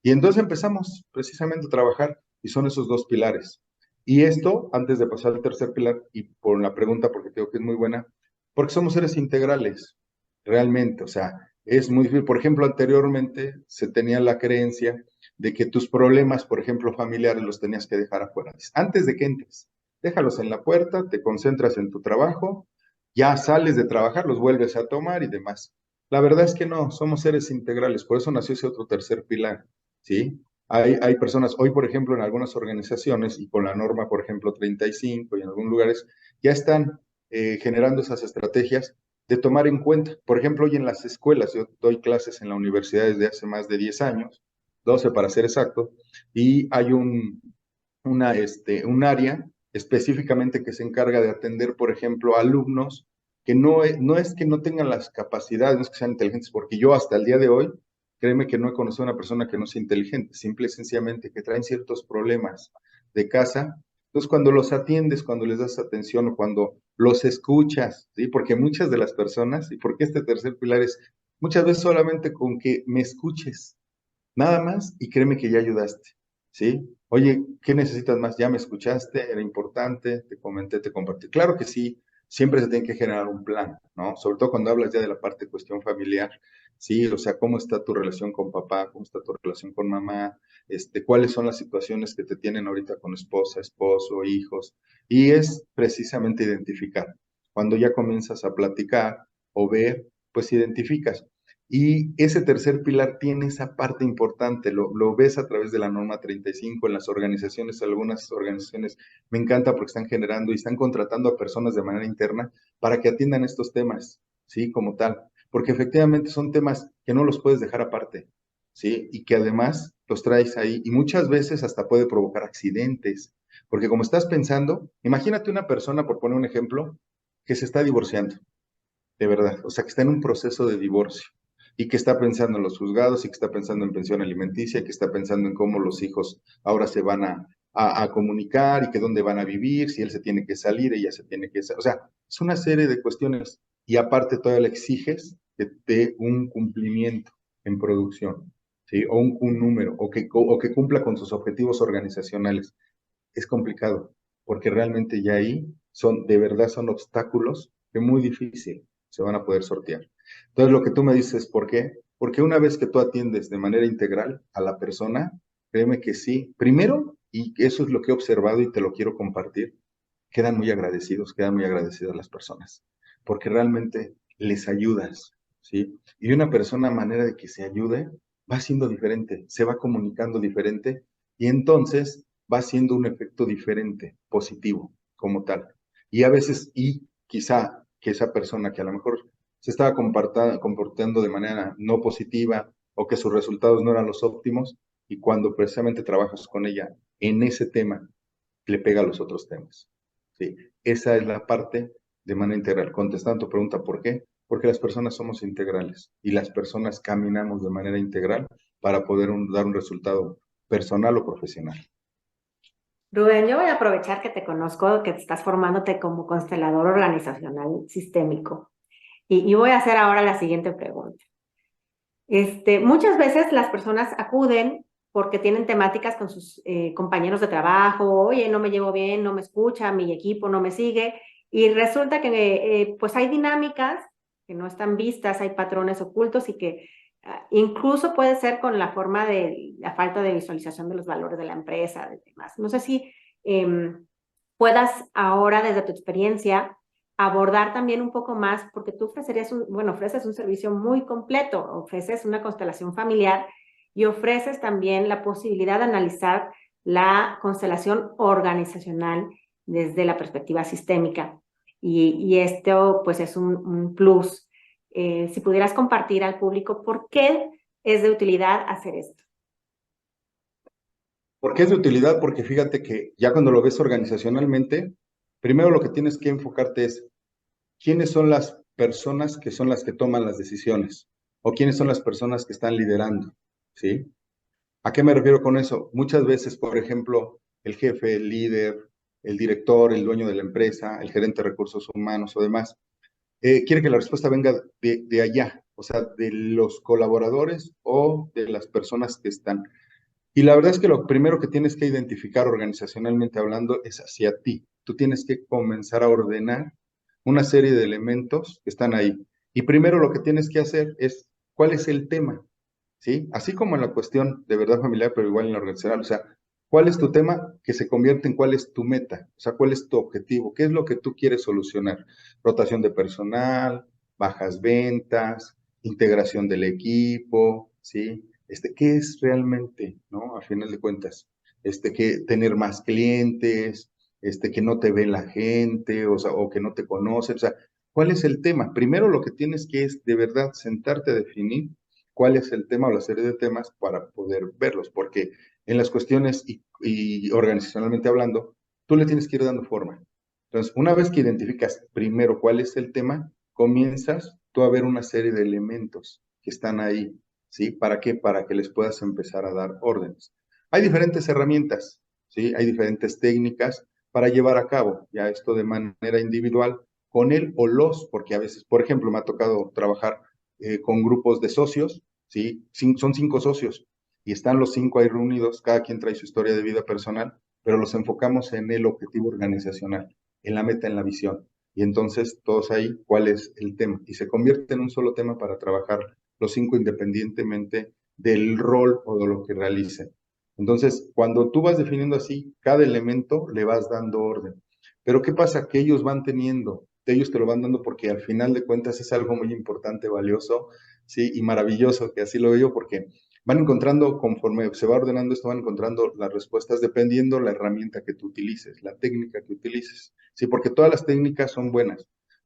Y entonces empezamos precisamente a trabajar y son esos dos pilares. Y esto, antes de pasar al tercer pilar, y por la pregunta, porque creo que es muy buena, porque somos seres integrales, realmente, o sea, es muy difícil. Por ejemplo, anteriormente se tenía la creencia de que tus problemas, por ejemplo, familiares, los tenías que dejar afuera. Antes de que entres, déjalos en la puerta, te concentras en tu trabajo, ya sales de trabajar, los vuelves a tomar y demás. La verdad es que no, somos seres integrales, por eso nació ese otro tercer pilar, ¿sí? Hay personas, hoy por ejemplo en algunas organizaciones y con la norma por ejemplo 35 y en algunos lugares, ya están generando esas estrategias de tomar en cuenta. Por ejemplo, hoy en las escuelas, yo doy clases en la universidad desde hace más de 10 años, 12 para ser exacto, y hay un área específicamente que se encarga de atender, por ejemplo, a alumnos que no es que no tengan las capacidades, no es que sean inteligentes, porque yo hasta el día de hoy, créeme que no he conocido a una persona que no sea inteligente, simple y sencillamente que traen ciertos problemas de casa. Entonces, cuando los atiendes, cuando les das atención o cuando los escuchas, ¿sí? Porque muchas de las personas, y porque este tercer pilar es, muchas veces solamente con que me escuches, nada más, y créeme que ya ayudaste, ¿sí? Oye, ¿qué necesitas más? Ya me escuchaste, era importante, te comenté, te compartí. Claro que sí, siempre se tiene que generar un plan, ¿no? Sobre todo cuando hablas ya de la parte de cuestión familiar, ¿sí? O sea, ¿cómo está tu relación con papá? ¿Cómo está tu relación con mamá? ¿Cuáles son las situaciones que te tienen ahorita con esposa, esposo, hijos? Y es precisamente identificar. Cuando ya comienzas a platicar o ver, pues identificas. Y ese tercer pilar tiene esa parte importante, lo ves a través de la norma 35 en las organizaciones, algunas organizaciones me encanta porque están generando y están contratando a personas de manera interna para que atiendan estos temas, ¿sí? Como tal, porque efectivamente son temas que no los puedes dejar aparte, ¿sí? Y que además los traes ahí y muchas veces hasta puede provocar accidentes, porque como estás pensando, imagínate una persona, por poner un ejemplo, que se está divorciando de verdad, o sea, que está en un proceso de divorcio y que está pensando en los juzgados y que está pensando en pensión alimenticia, y que está pensando en cómo los hijos ahora se van a comunicar y que dónde van a vivir, si él se tiene que salir, ella se tiene que salir, o sea, es una serie de cuestiones y aparte todavía le exiges que dé un cumplimiento en producción, ¿sí? O un número, o que cumpla con sus objetivos organizacionales. Es complicado, porque realmente ya ahí son, de verdad son obstáculos que muy difícil se van a poder sortear. Entonces, lo que tú me dices, ¿por qué? Porque una vez que tú atiendes de manera integral a la persona, créeme que sí. Primero, y eso es lo que he observado y te lo quiero compartir, quedan muy agradecidas las personas, porque realmente les ayudas, ¿sí? Y una persona, a manera de que se ayude, va siendo diferente, se va comunicando diferente y entonces va siendo un efecto diferente, positivo, como tal. Y a veces, y quizá que esa persona que a lo mejor se estaba comportando de manera no positiva o que sus resultados no eran los óptimos, y cuando precisamente trabajas con ella en ese tema, le pega a los otros temas. ¿Sí? Esa es la parte de manera integral. Contestando tu pregunta, ¿por qué? Porque las personas somos integrales y las personas caminamos de manera integral para poder dar un resultado personal o profesional. Rubén, yo voy a aprovechar que te conozco, que te estás formándote como constelador organizacional sistémico. Y voy a hacer ahora la siguiente pregunta. Muchas veces las personas acuden porque tienen temáticas con sus compañeros de trabajo, oye, no me llevo bien, no me escucha, mi equipo no me sigue, y resulta que pues hay dinámicas que no están vistas, hay patrones ocultos y que incluso puede ser con la forma de la falta de visualización de los valores de la empresa, de demás. No sé si puedas ahora, desde tu experiencia, abordar también un poco más, porque tú ofreces un servicio muy completo, ofreces una constelación familiar y ofreces también la posibilidad de analizar la constelación organizacional desde la perspectiva sistémica. Y esto pues es un plus. Si pudieras compartir al público por qué es de utilidad hacer esto. ¿Por qué es de utilidad? Porque fíjate que ya cuando lo ves organizacionalmente, primero lo que tienes que enfocarte es quiénes son las personas que son las que toman las decisiones o quiénes son las personas que están liderando, ¿sí? ¿A qué me refiero con eso? Muchas veces, por ejemplo, el jefe, el líder, el director, el dueño de la empresa, el gerente de recursos humanos o demás, quiere que la respuesta venga de allá, o sea, de los colaboradores o de las personas que están. Y la verdad es que lo primero que tienes que identificar organizacionalmente hablando es hacia ti. Tú tienes que comenzar a ordenar una serie de elementos que están ahí. Y primero lo que tienes que hacer es, ¿cuál es el tema? ¿Sí? Así como en la cuestión de verdad familiar, pero igual en la organizacional. O sea, ¿cuál es tu tema que se convierte en cuál es tu meta? O sea, ¿cuál es tu objetivo? ¿Qué es lo que tú quieres solucionar? Rotación de personal, bajas ventas, integración del equipo, ¿sí? ¿Qué es realmente, ¿no? A final de cuentas, que tener más clientes, que no te ve la gente, o sea, o que no te conoce, o sea, ¿cuál es el tema? Primero lo que tienes que es de verdad sentarte a definir cuál es el tema o la serie de temas para poder verlos, porque en las cuestiones y organizacionalmente hablando, tú le tienes que ir dando forma. Entonces, una vez que identificas primero cuál es el tema, comienzas tú a ver una serie de elementos que están ahí, ¿sí? ¿Para qué? Para que les puedas empezar a dar órdenes. Hay diferentes herramientas, ¿sí? Hay diferentes técnicas para llevar a cabo ya esto de manera individual con él o los, porque a veces, por ejemplo, me ha tocado trabajar con grupos de socios, ¿sí? Son 5 socios y están los 5 ahí reunidos, cada quien trae su historia de vida personal, pero los enfocamos en el objetivo organizacional, en la meta, en la visión. Y entonces todos ahí, ¿cuál es el tema? Y se convierte en un solo tema para trabajar los 5 independientemente del rol o de lo que realicen. Entonces, cuando tú vas definiendo así, cada elemento le vas dando orden. Pero ¿qué pasa? Que ellos van teniendo, ellos te lo van dando porque al final de cuentas es algo muy importante, valioso, sí, y maravilloso, que así lo veo, porque van encontrando, conforme se va ordenando esto, van encontrando las respuestas dependiendo la herramienta que tú utilices, la técnica que utilices, sí, porque todas las técnicas son buenas,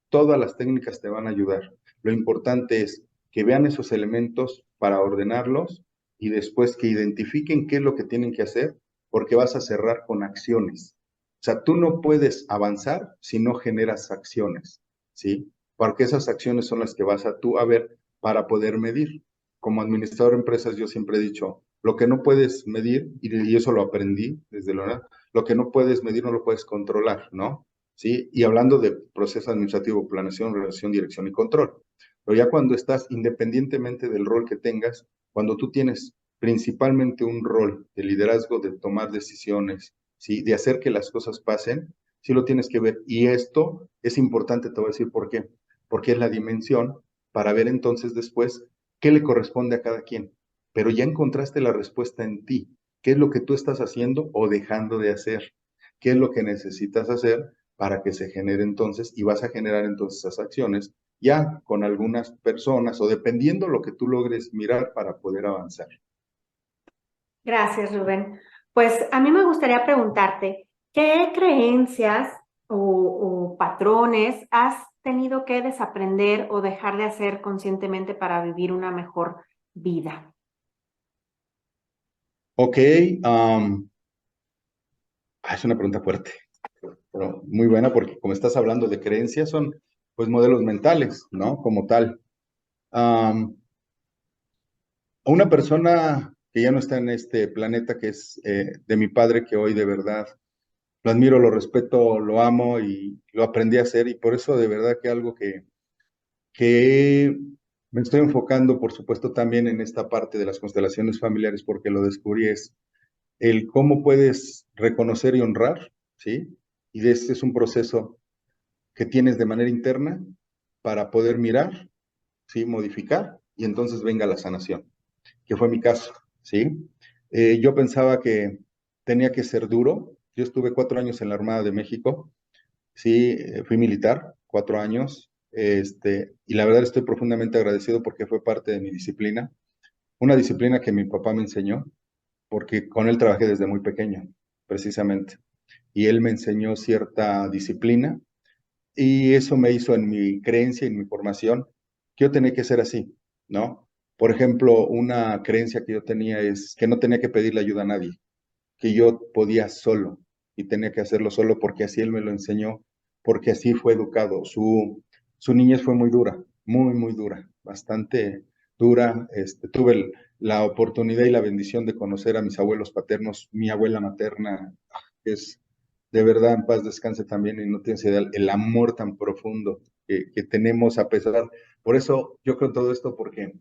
todas las técnicas te van a ayudar. Lo importante es que vean esos elementos para ordenarlos y después que identifiquen qué es lo que tienen que hacer, porque vas a cerrar con acciones. O sea, tú no puedes avanzar si no generas acciones, ¿sí? Porque esas acciones son las que vas a tú a ver para poder medir. Como administrador de empresas, yo siempre he dicho, lo que no puedes medir, y eso lo aprendí desde la lo que no puedes medir no lo puedes controlar, ¿no? ¿Sí? Y hablando de proceso administrativo, planeación, relación, dirección y control. Pero ya cuando estás, independientemente del rol que tengas, cuando tú tienes principalmente un rol de liderazgo, de tomar decisiones, ¿sí? De hacer que las cosas pasen, sí lo tienes que ver. Y esto es importante, te voy a decir por qué. Porque es la dimensión para ver entonces después qué le corresponde a cada quien. Pero ya encontraste la respuesta en ti. ¿Qué es lo que tú estás haciendo o dejando de hacer? ¿Qué es lo que necesitas hacer para que se genere entonces? Y vas a generar entonces esas acciones ya con algunas personas o dependiendo lo que tú logres mirar para poder avanzar. Gracias, Rubén. Pues a mí me gustaría preguntarte, ¿qué creencias o patrones has tenido que desaprender o dejar de hacer conscientemente para vivir una mejor vida? Ok, es una pregunta fuerte, pero muy buena porque como estás hablando de creencias, son pues modelos mentales, ¿no? Como tal. Um, una persona que ya no está en este planeta, que es de mi padre, que hoy de verdad lo admiro, lo respeto, lo amo y lo aprendí a hacer y por eso de verdad que algo que me estoy enfocando, por supuesto, también en esta parte de las constelaciones familiares porque lo descubrí es el cómo puedes reconocer y honrar, ¿sí? Y de este es un proceso que tienes de manera interna para poder mirar, ¿sí? Modificar y entonces venga la sanación, que fue mi caso, ¿sí? Yo pensaba que tenía que ser duro. Yo estuve 4 años en la Armada de México, sí, fui militar, 4 años, y la verdad estoy profundamente agradecido porque fue parte de mi disciplina, una disciplina que mi papá me enseñó, porque con él trabajé desde muy pequeño, precisamente, y él me enseñó cierta disciplina y eso me hizo en mi creencia, en mi formación, que yo tenía que ser así, ¿no? Por ejemplo, una creencia que yo tenía es que no tenía que pedirle ayuda a nadie, que yo podía solo y tenía que hacerlo solo porque así él me lo enseñó, porque así fue educado. Su niñez fue muy dura, muy, muy dura, bastante dura. Tuve la oportunidad y la bendición de conocer a mis abuelos paternos, mi abuela materna, que es de verdad en paz descanse también y no tienes idea el amor tan profundo que tenemos a pesar. Por eso yo creo en todo esto porque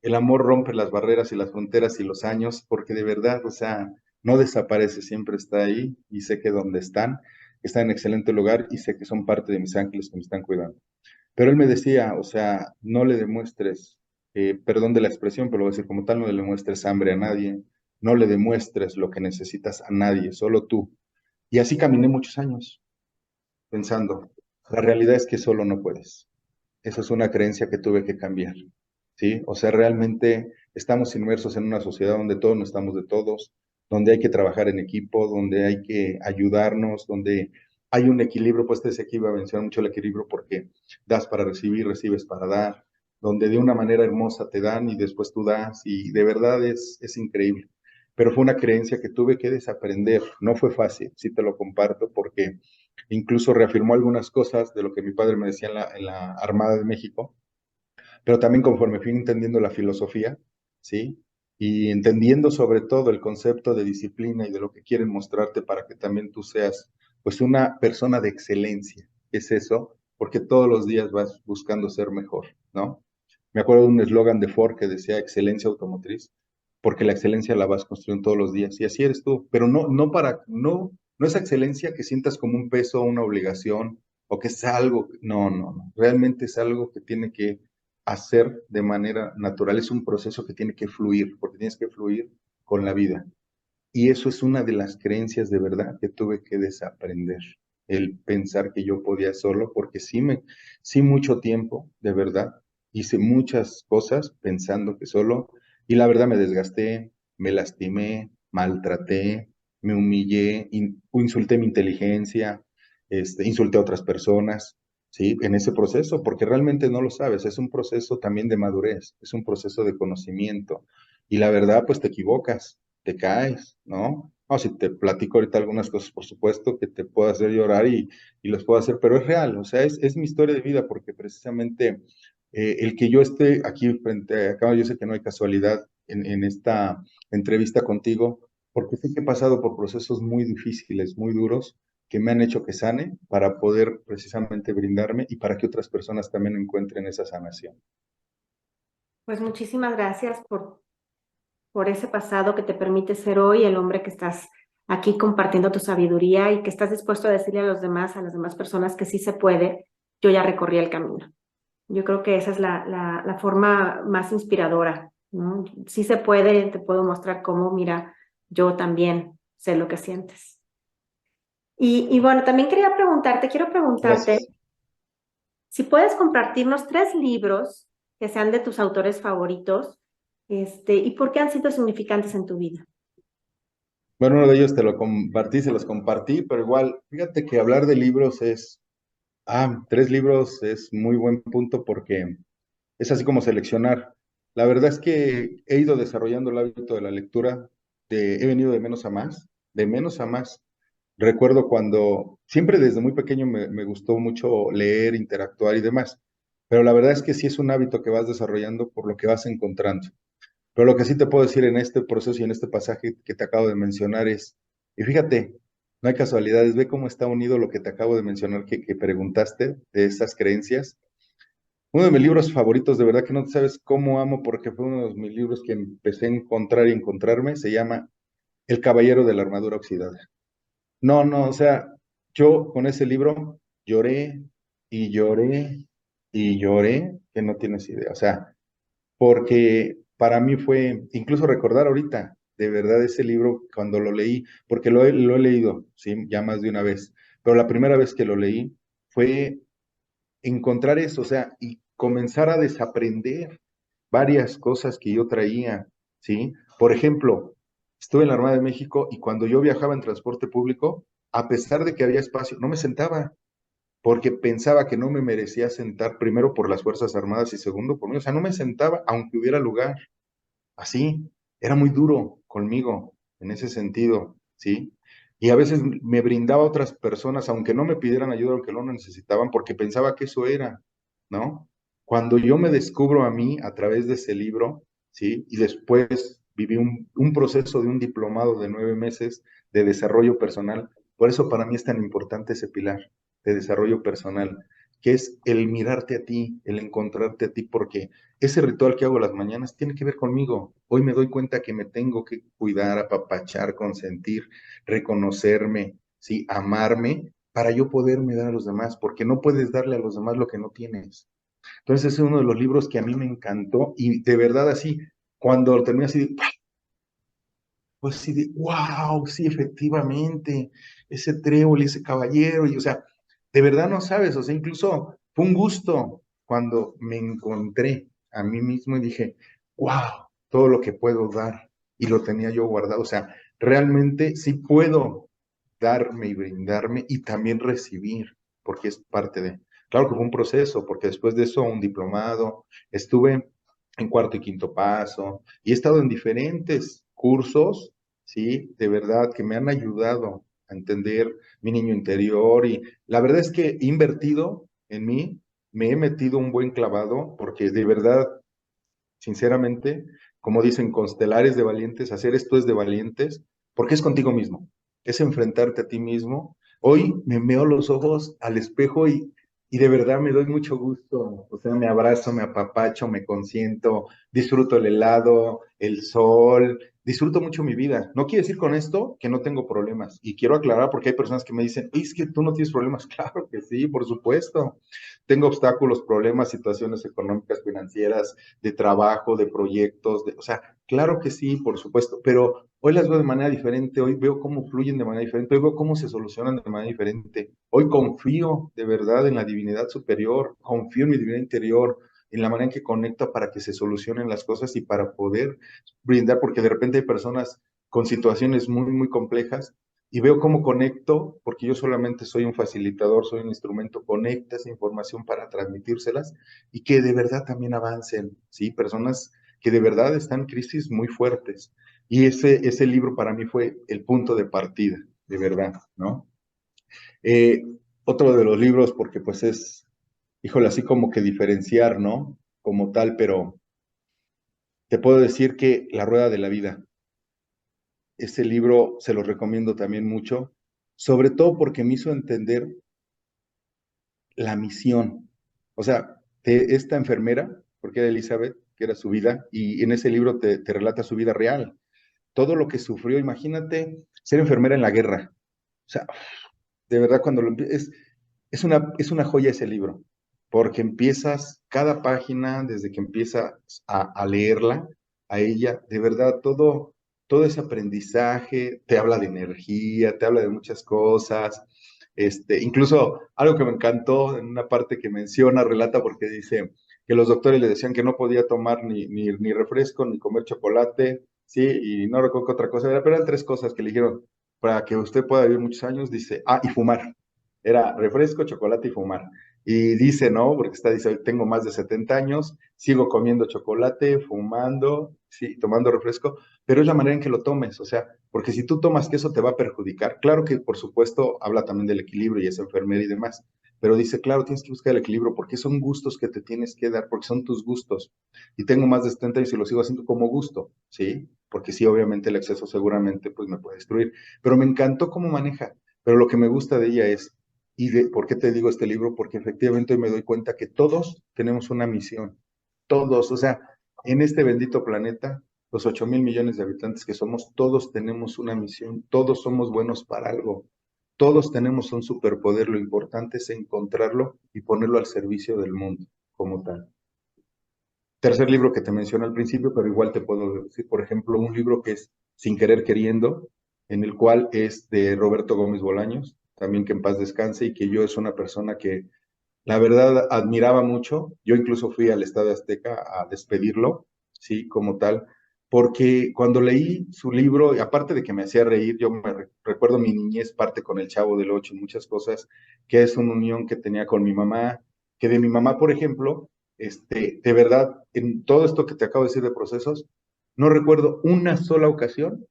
el amor rompe las barreras y las fronteras y los años, porque de verdad, o sea, no desaparece, siempre está ahí y sé que donde están en excelente lugar y sé que son parte de mis ángeles que me están cuidando. Pero él me decía, o sea, no le demuestres, perdón de la expresión, pero lo voy a decir como tal, no le demuestres hambre a nadie, no le demuestres lo que necesitas a nadie, solo tú. Y así caminé muchos años pensando, la realidad es que solo no puedes. Esa es una creencia que tuve que cambiar, ¿sí? O sea, realmente estamos inmersos en una sociedad donde todos no estamos de todos, donde hay que trabajar en equipo, donde hay que ayudarnos, donde hay un equilibrio, pues desde aquí iba a mencionar mucho el equilibrio porque das para recibir, recibes para dar, donde de una manera hermosa te dan y después tú das y de verdad es increíble. Pero fue una creencia que tuve que desaprender, no fue fácil, sí te lo comparto porque incluso reafirmó algunas cosas de lo que mi padre me decía en la Armada de México, pero también conforme fui entendiendo la filosofía, ¿sí? Y entendiendo sobre todo el concepto de disciplina y de lo que quieren mostrarte para que también tú seas, pues, una persona de excelencia. ¿Qué es eso? porque todos los días vas buscando ser mejor, ¿no? Me acuerdo de un eslogan de Ford que decía excelencia automotriz, porque la excelencia la vas construyendo todos los días, y así eres tú, pero no esa excelencia que sientas como un peso, una obligación, o que es algo, no, realmente es algo que tiene que hacer de manera natural, es un proceso que tiene que fluir, porque tienes que fluir con la vida. Y eso es una de las creencias de verdad que tuve que desaprender, el pensar que yo podía solo, porque sí mucho tiempo, de verdad, hice muchas cosas pensando que solo, y la verdad me desgasté, me lastimé, maltraté, me humillé, insulté mi inteligencia, insulté a otras personas, ¿sí? En ese proceso, porque realmente no lo sabes, es un proceso también de madurez, es un proceso de conocimiento, y la verdad, pues te equivocas, te caes, ¿no? No, si te platico ahorita algunas cosas, por supuesto, que te puedo hacer llorar y los puedo hacer, pero es real, o sea, es mi historia de vida, porque precisamente el que yo esté aquí frente a acá, yo sé que no hay casualidad en esta entrevista contigo, porque sé que he pasado por procesos muy difíciles, muy duros, que me han hecho que sane para poder precisamente brindarme y para que otras personas también encuentren esa sanación. Pues muchísimas gracias por ese pasado que te permite ser hoy el hombre que estás aquí compartiendo tu sabiduría y que estás dispuesto a decirle a los demás, a las demás personas que sí se puede. Yo ya recorrí el camino. Yo creo que esa es la forma más inspiradora, ¿no? Sí se puede, te puedo mostrar cómo, mira, yo también sé lo que sientes. Y bueno, también quiero preguntarte Gracias. si puedes compartirnos 3 libros que sean de tus autores favoritos, y por qué han sido significantes en tu vida. Bueno, uno de ellos te lo compartí, se los compartí, pero igual, fíjate que hablar de libros tres libros es muy buen punto porque es así como seleccionar. La verdad es que he ido desarrollando el hábito de la lectura, he venido de menos a más, de menos a más. Recuerdo cuando, siempre desde muy pequeño me gustó mucho leer, interactuar y demás, pero la verdad es que sí es un hábito que vas desarrollando por lo que vas encontrando. Pero lo que sí te puedo decir en este proceso y en este pasaje que te acabo de mencionar y fíjate, no hay casualidades, ve cómo está unido lo que te acabo de mencionar que preguntaste de esas creencias. Uno de mis libros favoritos, de verdad que no te sabes cómo amo, porque fue uno de mis libros que empecé a encontrar y encontrarme, se llama El Caballero de la Armadura Oxidada. No, o sea, yo con ese libro lloré y lloré y lloré, que no tienes idea. O sea, porque para mí fue, incluso recordar ahorita, de verdad ese libro cuando lo leí, porque lo he leído, sí, ya más de una vez, pero la primera vez que lo leí fue encontrar eso, o sea, y comenzar a desaprender varias cosas que yo traía, ¿sí? Por ejemplo, estuve en la Armada de México y cuando yo viajaba en transporte público, a pesar de que había espacio, no me sentaba, porque pensaba que no me merecía sentar primero por las Fuerzas Armadas y segundo por mí, o sea, no me sentaba aunque hubiera lugar, así, era muy duro conmigo en ese sentido, ¿sí? Y a veces me brindaba a otras personas, aunque no me pidieran ayuda, aunque no lo necesitaban, porque pensaba que eso era, ¿no? Cuando yo me descubro a mí a través de ese libro, ¿sí? Y después viví un proceso de un diplomado de 9 meses de desarrollo personal. Por eso para mí es tan importante ese pilar de desarrollo personal, que es el mirarte a ti, el encontrarte a ti, porque ese ritual que hago las mañanas tiene que ver conmigo. Hoy me doy cuenta que me tengo que cuidar, apapachar, consentir, reconocerme, ¿sí? Amarme para yo poderme dar a los demás, porque no puedes darle a los demás lo que no tienes. Entonces, ese es uno de los libros que a mí me encantó y de verdad así, cuando lo terminé así, pues así de, wow, sí, efectivamente, ese trébol y ese caballero, y o sea, de verdad no sabes, o sea, incluso fue un gusto cuando me encontré a mí mismo y dije, wow, todo lo que puedo dar, y lo tenía yo guardado, o sea, realmente sí puedo darme y brindarme y también recibir, porque es parte de, claro que fue un proceso, porque después de eso un diplomado, estuve en cuarto y quinto paso, y he estado en diferentes cursos, ¿sí? De verdad que me han ayudado a entender mi niño interior y la verdad es que he invertido en mí, me he metido un buen clavado porque de verdad, sinceramente, como dicen constelares de valientes, hacer esto es de valientes porque es contigo mismo, es enfrentarte a ti mismo. Hoy me veo los ojos al espejo y y de verdad me doy mucho gusto, o sea, me abrazo, me apapacho, me consiento, disfruto el helado, el sol, disfruto mucho mi vida. No quiere decir con esto que no tengo problemas, y quiero aclarar porque hay personas que me dicen, es que tú no tienes problemas, claro que sí, por supuesto. Tengo obstáculos, problemas, situaciones económicas, financieras, de trabajo, de proyectos, o sea, claro que sí, por supuesto, pero hoy las veo de manera diferente, hoy veo cómo fluyen de manera diferente, hoy veo cómo se solucionan de manera diferente. Hoy confío de verdad en la divinidad superior, confío en mi divinidad interior, en la manera en que conecta para que se solucionen las cosas y para poder brindar, porque de repente hay personas con situaciones muy, muy complejas y veo cómo conecto, porque yo solamente soy un facilitador, soy un instrumento, conecta esa información para transmitírselas y que de verdad también avancen, ¿sí? Personas que de verdad están en crisis muy fuertes. Y ese libro para mí fue el punto de partida, de verdad, ¿no? Eh, Otro de los libros, porque pues es, híjole, así como que diferenciar, ¿no? Como tal, pero te puedo decir que La Rueda de la Vida, ese libro se lo recomiendo también mucho, sobre todo porque me hizo entender la misión. O sea, esta enfermera, porque era Elizabeth, que era su vida, y en ese libro te relata su vida real, todo lo que sufrió, imagínate ser enfermera en la guerra. O sea, de verdad, cuando es una joya ese libro, porque empiezas cada página, desde que empiezas a leerla, a ella, de verdad, todo ese aprendizaje, te habla de energía, te habla de muchas cosas. Incluso algo que me encantó en una parte que menciona, relata, porque dice que los doctores le decían que no podía tomar ni refresco, ni comer chocolate, sí, y no recuerdo qué otra cosa, pero eran tres cosas que le dijeron para que usted pueda vivir muchos años, dice, y fumar. Era refresco, chocolate y fumar. Y dice, ¿no? Porque dice, tengo más de 70 años, sigo comiendo chocolate, fumando, sí, tomando refresco, pero es la manera en que lo tomes, o sea, porque si tú tomas que eso te va a perjudicar, claro que por supuesto habla también del equilibrio y es enfermera y demás, pero dice, claro, tienes que buscar el equilibrio porque son gustos que te tienes que dar, porque son tus gustos. Y tengo más de 70 años y lo sigo haciendo como gusto, ¿sí? Porque sí, obviamente el exceso seguramente pues me puede destruir, pero me encantó cómo maneja, pero lo que me gusta de ella es ¿por qué te digo este libro? Porque efectivamente hoy me doy cuenta que todos tenemos una misión, todos, o sea, en este bendito planeta, los 8.000 millones de habitantes que somos, todos tenemos una misión, todos somos buenos para algo, todos tenemos un superpoder, lo importante es encontrarlo y ponerlo al servicio del mundo como tal. Tercer libro que te mencioné al principio, pero igual te puedo decir, por ejemplo, un libro que es Sin querer queriendo, en el cual es de Roberto Gómez Bolaños, también que en paz descanse y que yo es una persona que la verdad admiraba mucho. Yo incluso fui al Estadio Azteca a despedirlo, sí, como tal, porque cuando leí su libro, y aparte de que me hacía reír, yo recuerdo mi niñez parte con El Chavo del Ocho y muchas cosas, que es una unión que tenía con mi mamá, que de mi mamá, por ejemplo, de verdad, en todo esto que te acabo de decir de procesos, no recuerdo una sola ocasión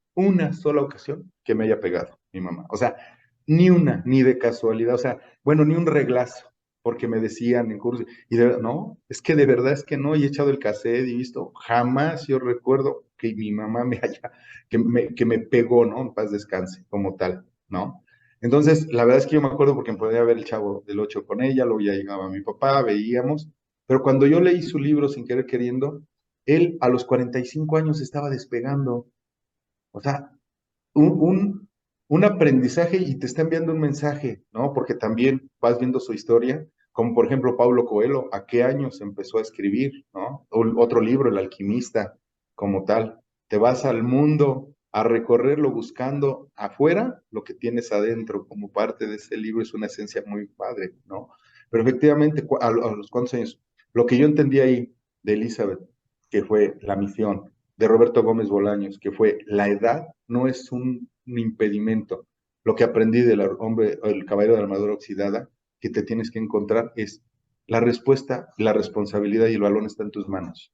que me haya pegado mi mamá. O sea, ni una, ni de casualidad, o sea, bueno, ni un reglazo porque me decían en curso, y no, es que de verdad es que no, y he echado el cassette y visto, jamás yo recuerdo que mi mamá me haya, que me pegó, ¿no? En paz descanse, como tal, ¿no? Entonces, la verdad es que yo me acuerdo porque me podía ver el Chavo del Ocho con ella, luego ya llegaba mi papá, veíamos, pero cuando yo leí su libro sin querer queriendo, él a los 45 años estaba despegando, o sea, un, un, un aprendizaje y te está enviando un mensaje, ¿no? Porque también vas viendo su historia, como por ejemplo Paulo Coelho, a qué años empezó a escribir, ¿no? Otro libro, El Alquimista, como tal. Te vas al mundo a recorrerlo buscando afuera lo que tienes adentro, como parte de ese libro, es una esencia muy padre, ¿no? Pero efectivamente, a los cuantos años, lo que yo entendí ahí de Elizabeth, que fue la misión, de Roberto Gómez Bolaños, que fue la edad no es un impedimento. Lo que aprendí del hombre, el caballero de la armadura oxidada, que te tienes que encontrar es la respuesta, la responsabilidad y el balón está en tus manos.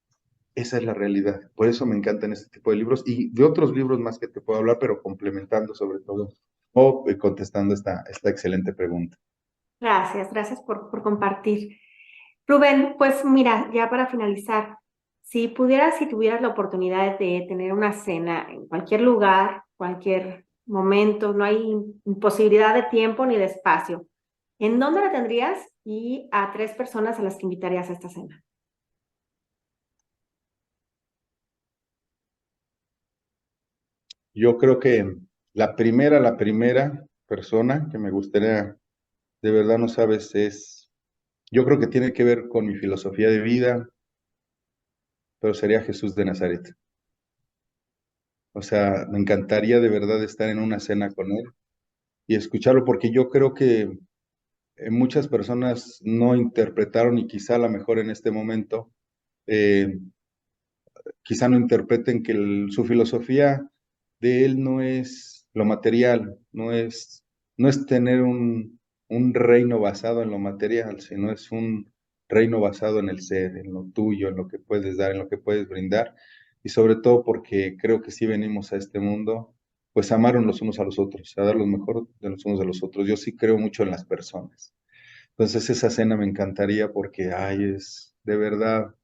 Esa es la realidad. Por eso me encantan este tipo de libros y de otros libros más que te puedo hablar, pero complementando sobre todo o contestando esta excelente pregunta. Gracias, gracias por compartir. Rubén, pues mira, ya para finalizar, si pudieras, si tuvieras la oportunidad de tener una cena en cualquier lugar, cualquier momento, no hay imposibilidad de tiempo ni de espacio, ¿en dónde la tendrías y a 3 personas a las que invitarías a esta cena. Yo creo que la primera persona que me gustaría, de verdad no sabes, yo creo que tiene que ver con mi filosofía de vida, pero sería Jesús de Nazaret. O sea, me encantaría de verdad estar en una cena con él y escucharlo, porque yo creo que muchas personas no interpretaron y quizá a lo mejor en este momento, eh, quizá no interpreten que su filosofía de él no es lo material, no es tener un reino basado en lo material, sino es un reino basado en el ser, en lo tuyo, en lo que puedes dar, en lo que puedes brindar, y sobre todo porque creo que si venimos a este mundo, pues a amar los unos a los otros, a dar lo mejor de los unos a los otros. Yo sí creo mucho en las personas. Entonces esa cena me encantaría porque, ay, es de verdad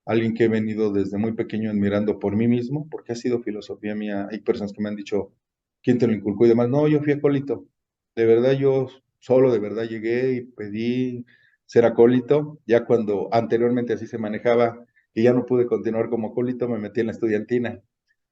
alguien que he venido desde muy pequeño admirando por mí mismo, porque ha sido filosofía mía. Hay personas que me han dicho, ¿quién te lo inculcó? Y demás. No, yo fui acólito. De verdad, yo solo de verdad llegué y pedí ser acólito. Ya cuando anteriormente así se manejaba y ya no pude continuar como acólito, me metí en la estudiantina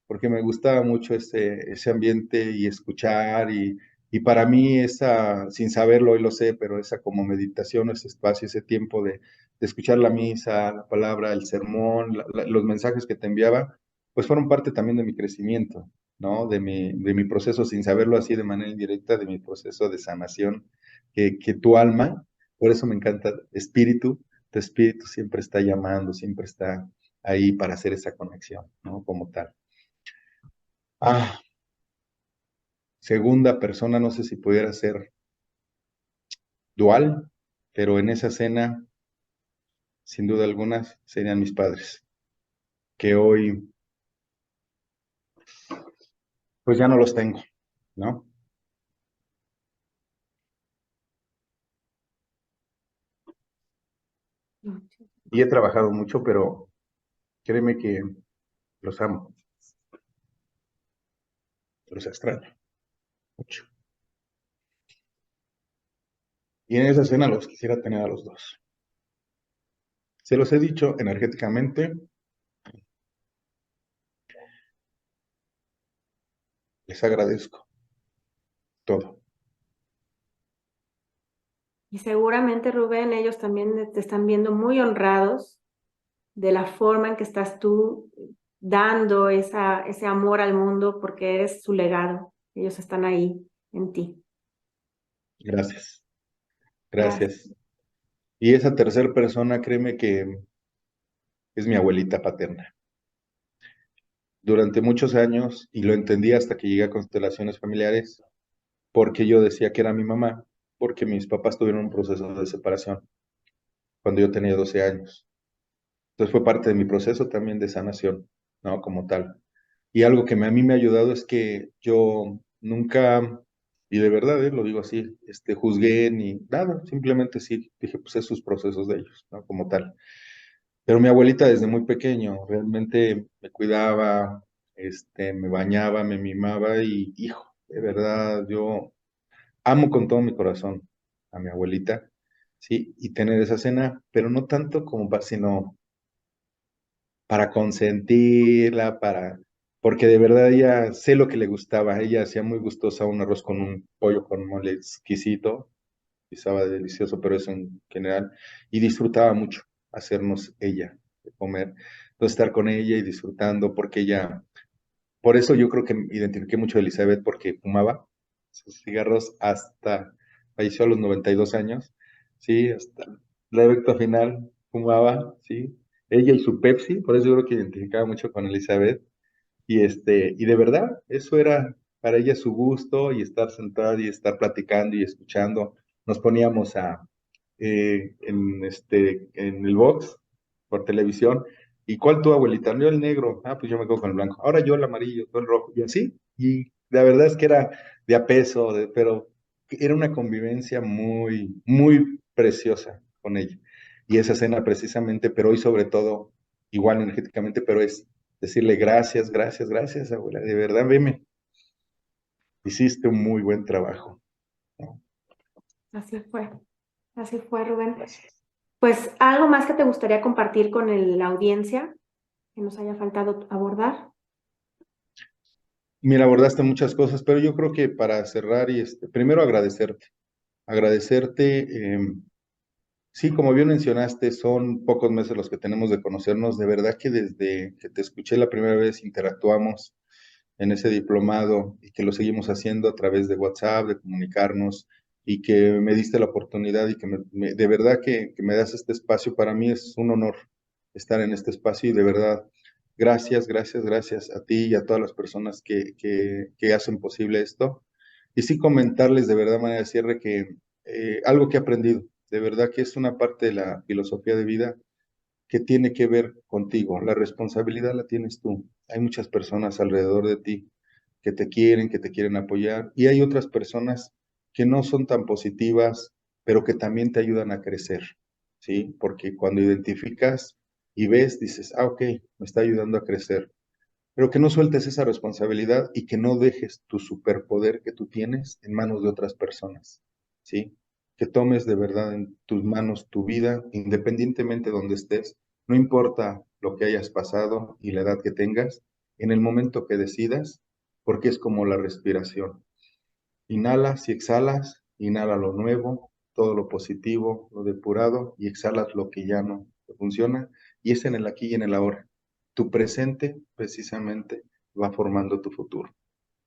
porque me gustaba mucho ese ambiente y escuchar y para mí esa, sin saberlo hoy lo sé, pero esa como meditación, ese espacio, ese tiempo de escuchar la misa, la palabra, el sermón, los mensajes que te enviaba, pues fueron parte también de mi crecimiento, ¿no? De mi proceso, sin saberlo así de manera indirecta, de mi proceso de sanación, que tu alma, por eso me encanta, espíritu, tu espíritu siempre está llamando, siempre está ahí para hacer esa conexión, ¿no? Como tal. Ah, segunda persona, no sé si pudiera ser dual, pero en esa cena, sin duda alguna, serían mis padres, que hoy, pues ya no los tengo, ¿no? Y he trabajado mucho, pero créeme que los amo, los extraño mucho. Y en esa cena los quisiera tener a los dos. Se los he dicho energéticamente, les agradezco todo. Y seguramente, Rubén, ellos también te están viendo muy honrados de la forma en que estás tú dando ese amor al mundo porque eres su legado. Ellos están ahí en ti. Gracias, Gracias. gracias. Y esa tercera persona, créeme que es mi abuelita paterna. Durante muchos años, y lo entendí hasta que llegué a constelaciones familiares, porque yo decía que era mi mamá, porque mis papás tuvieron un proceso de separación cuando yo tenía 12 años. Entonces fue parte de mi proceso también de sanación, ¿no? Como tal. Y algo que a mí me ha ayudado es que yo nunca, y de verdad, lo digo así, juzgué ni nada, simplemente sí, dije, pues es sus procesos de ellos, ¿no? Como tal. Pero mi abuelita desde muy pequeño realmente me cuidaba, me bañaba, me mimaba y, hijo, de verdad, yo amo con todo mi corazón a mi abuelita, sí, y tener esa cena, pero no tanto como para, sino para consentirla, porque de verdad ella sé lo que le gustaba, ella hacía muy gustosa un arroz con un pollo con mole exquisito, y estaba delicioso, pero eso en general, y disfrutaba mucho hacernos ella de comer, entonces estar con ella y disfrutando, porque ella, por eso yo creo que me identifiqué mucho a Elizabeth, porque fumaba sus cigarros hasta, falleció a los 92 años, sí, hasta la recta final fumaba, sí, ella y su Pepsi, por eso yo creo que identificaba mucho con Elizabeth, y de verdad, eso era para ella su gusto y estar sentada y estar platicando y escuchando. Nos poníamos en el box por televisión. ¿Y cuál tu abuelita? No, el negro. Ah, pues yo me quedo con el blanco. Ahora yo el amarillo, tú el rojo. Y así. Y la verdad es que era de a peso, pero era una convivencia muy, muy preciosa con ella. Y esa cena precisamente, pero hoy sobre todo, igual energéticamente, pero es decirle gracias, gracias, gracias, abuela, de verdad, veme, hiciste un muy buen trabajo, ¿no? Así fue. Así fue, Rubén. Gracias. Pues, ¿algo más que te gustaría compartir con la audiencia que nos haya faltado abordar? Mira, abordaste muchas cosas, pero yo creo que para cerrar y primero agradecerte, sí, como bien mencionaste, son pocos meses los que tenemos de conocernos. De verdad que desde que te escuché la primera vez interactuamos en ese diplomado y que lo seguimos haciendo a través de WhatsApp, de comunicarnos y que me diste la oportunidad y que de verdad que me das este espacio. Para mí es un honor estar en este espacio y de verdad, gracias, gracias, gracias a ti y a todas las personas que hacen posible esto. Y sí comentarles de verdad, manera de cierre, que algo que he aprendido, de verdad que es una parte de la filosofía de vida que tiene que ver contigo. La responsabilidad la tienes tú. Hay muchas personas alrededor de ti que te quieren apoyar, y hay otras personas que no son tan positivas, pero que también te ayudan a crecer, ¿sí? Porque cuando identificas y ves, dices, ah, ok, me está ayudando a crecer, pero que no sueltes esa responsabilidad y que no dejes tu superpoder que tú tienes en manos de otras personas, ¿sí? Que tomes de verdad en tus manos tu vida, independientemente de donde estés, no importa lo que hayas pasado y la edad que tengas, en el momento que decidas, porque es como la respiración. Inhalas y exhalas, inhala lo nuevo, todo lo positivo, lo depurado, y exhalas lo que ya no funciona, y es en el aquí y en el ahora. Tu presente, precisamente, va formando tu futuro.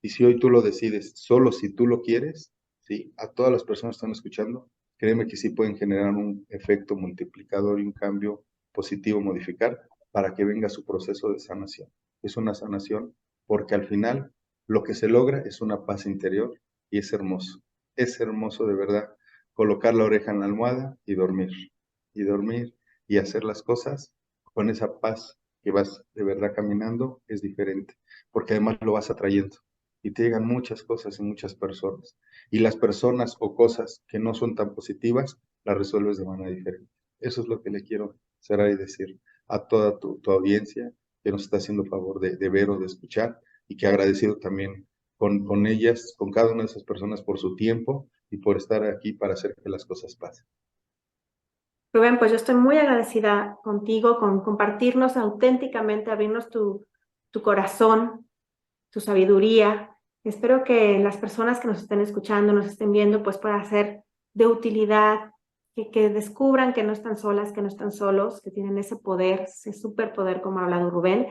Y si hoy tú lo decides, solo si tú lo quieres, ¿sí? A todas las personas que están escuchando, créeme que sí pueden generar un efecto multiplicador y un cambio positivo, modificar, para que venga su proceso de sanación. Es una sanación porque al final lo que se logra es una paz interior y es hermoso. Es hermoso de verdad colocar la oreja en la almohada y dormir y hacer las cosas con esa paz que vas de verdad caminando, es diferente, porque además lo vas atrayendo y te llegan muchas cosas y muchas personas. Y las personas o cosas que no son tan positivas, las resuelves de manera diferente. Eso es lo que le quiero cerrar y decir a toda tu audiencia que nos está haciendo favor de ver o de escuchar, y que agradecido también con ellas, con cada una de esas personas por su tiempo y por estar aquí para hacer que las cosas pasen. Rubén, pues yo estoy muy agradecida contigo, con compartirnos auténticamente, abrirnos tu corazón, tu sabiduría. Espero que las personas que nos estén escuchando, nos estén viendo, pues pueda ser de utilidad, que descubran que no están solas, que no están solos, que tienen ese superpoder como ha hablado Rubén.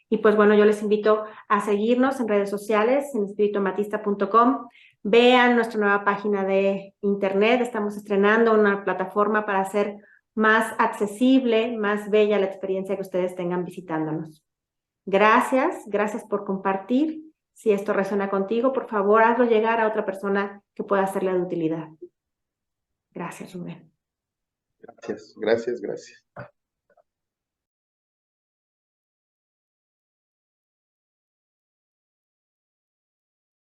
Y pues bueno, yo les invito a seguirnos en redes sociales, en espirituamatista.com. Vean nuestra nueva página de internet. Estamos estrenando una plataforma para hacer más accesible, más bella la experiencia que ustedes tengan visitándonos. Gracias, gracias por compartir. Si esto resuena contigo, por favor, hazlo llegar a otra persona que pueda serle de utilidad. Gracias, Rubén. Gracias, gracias, gracias.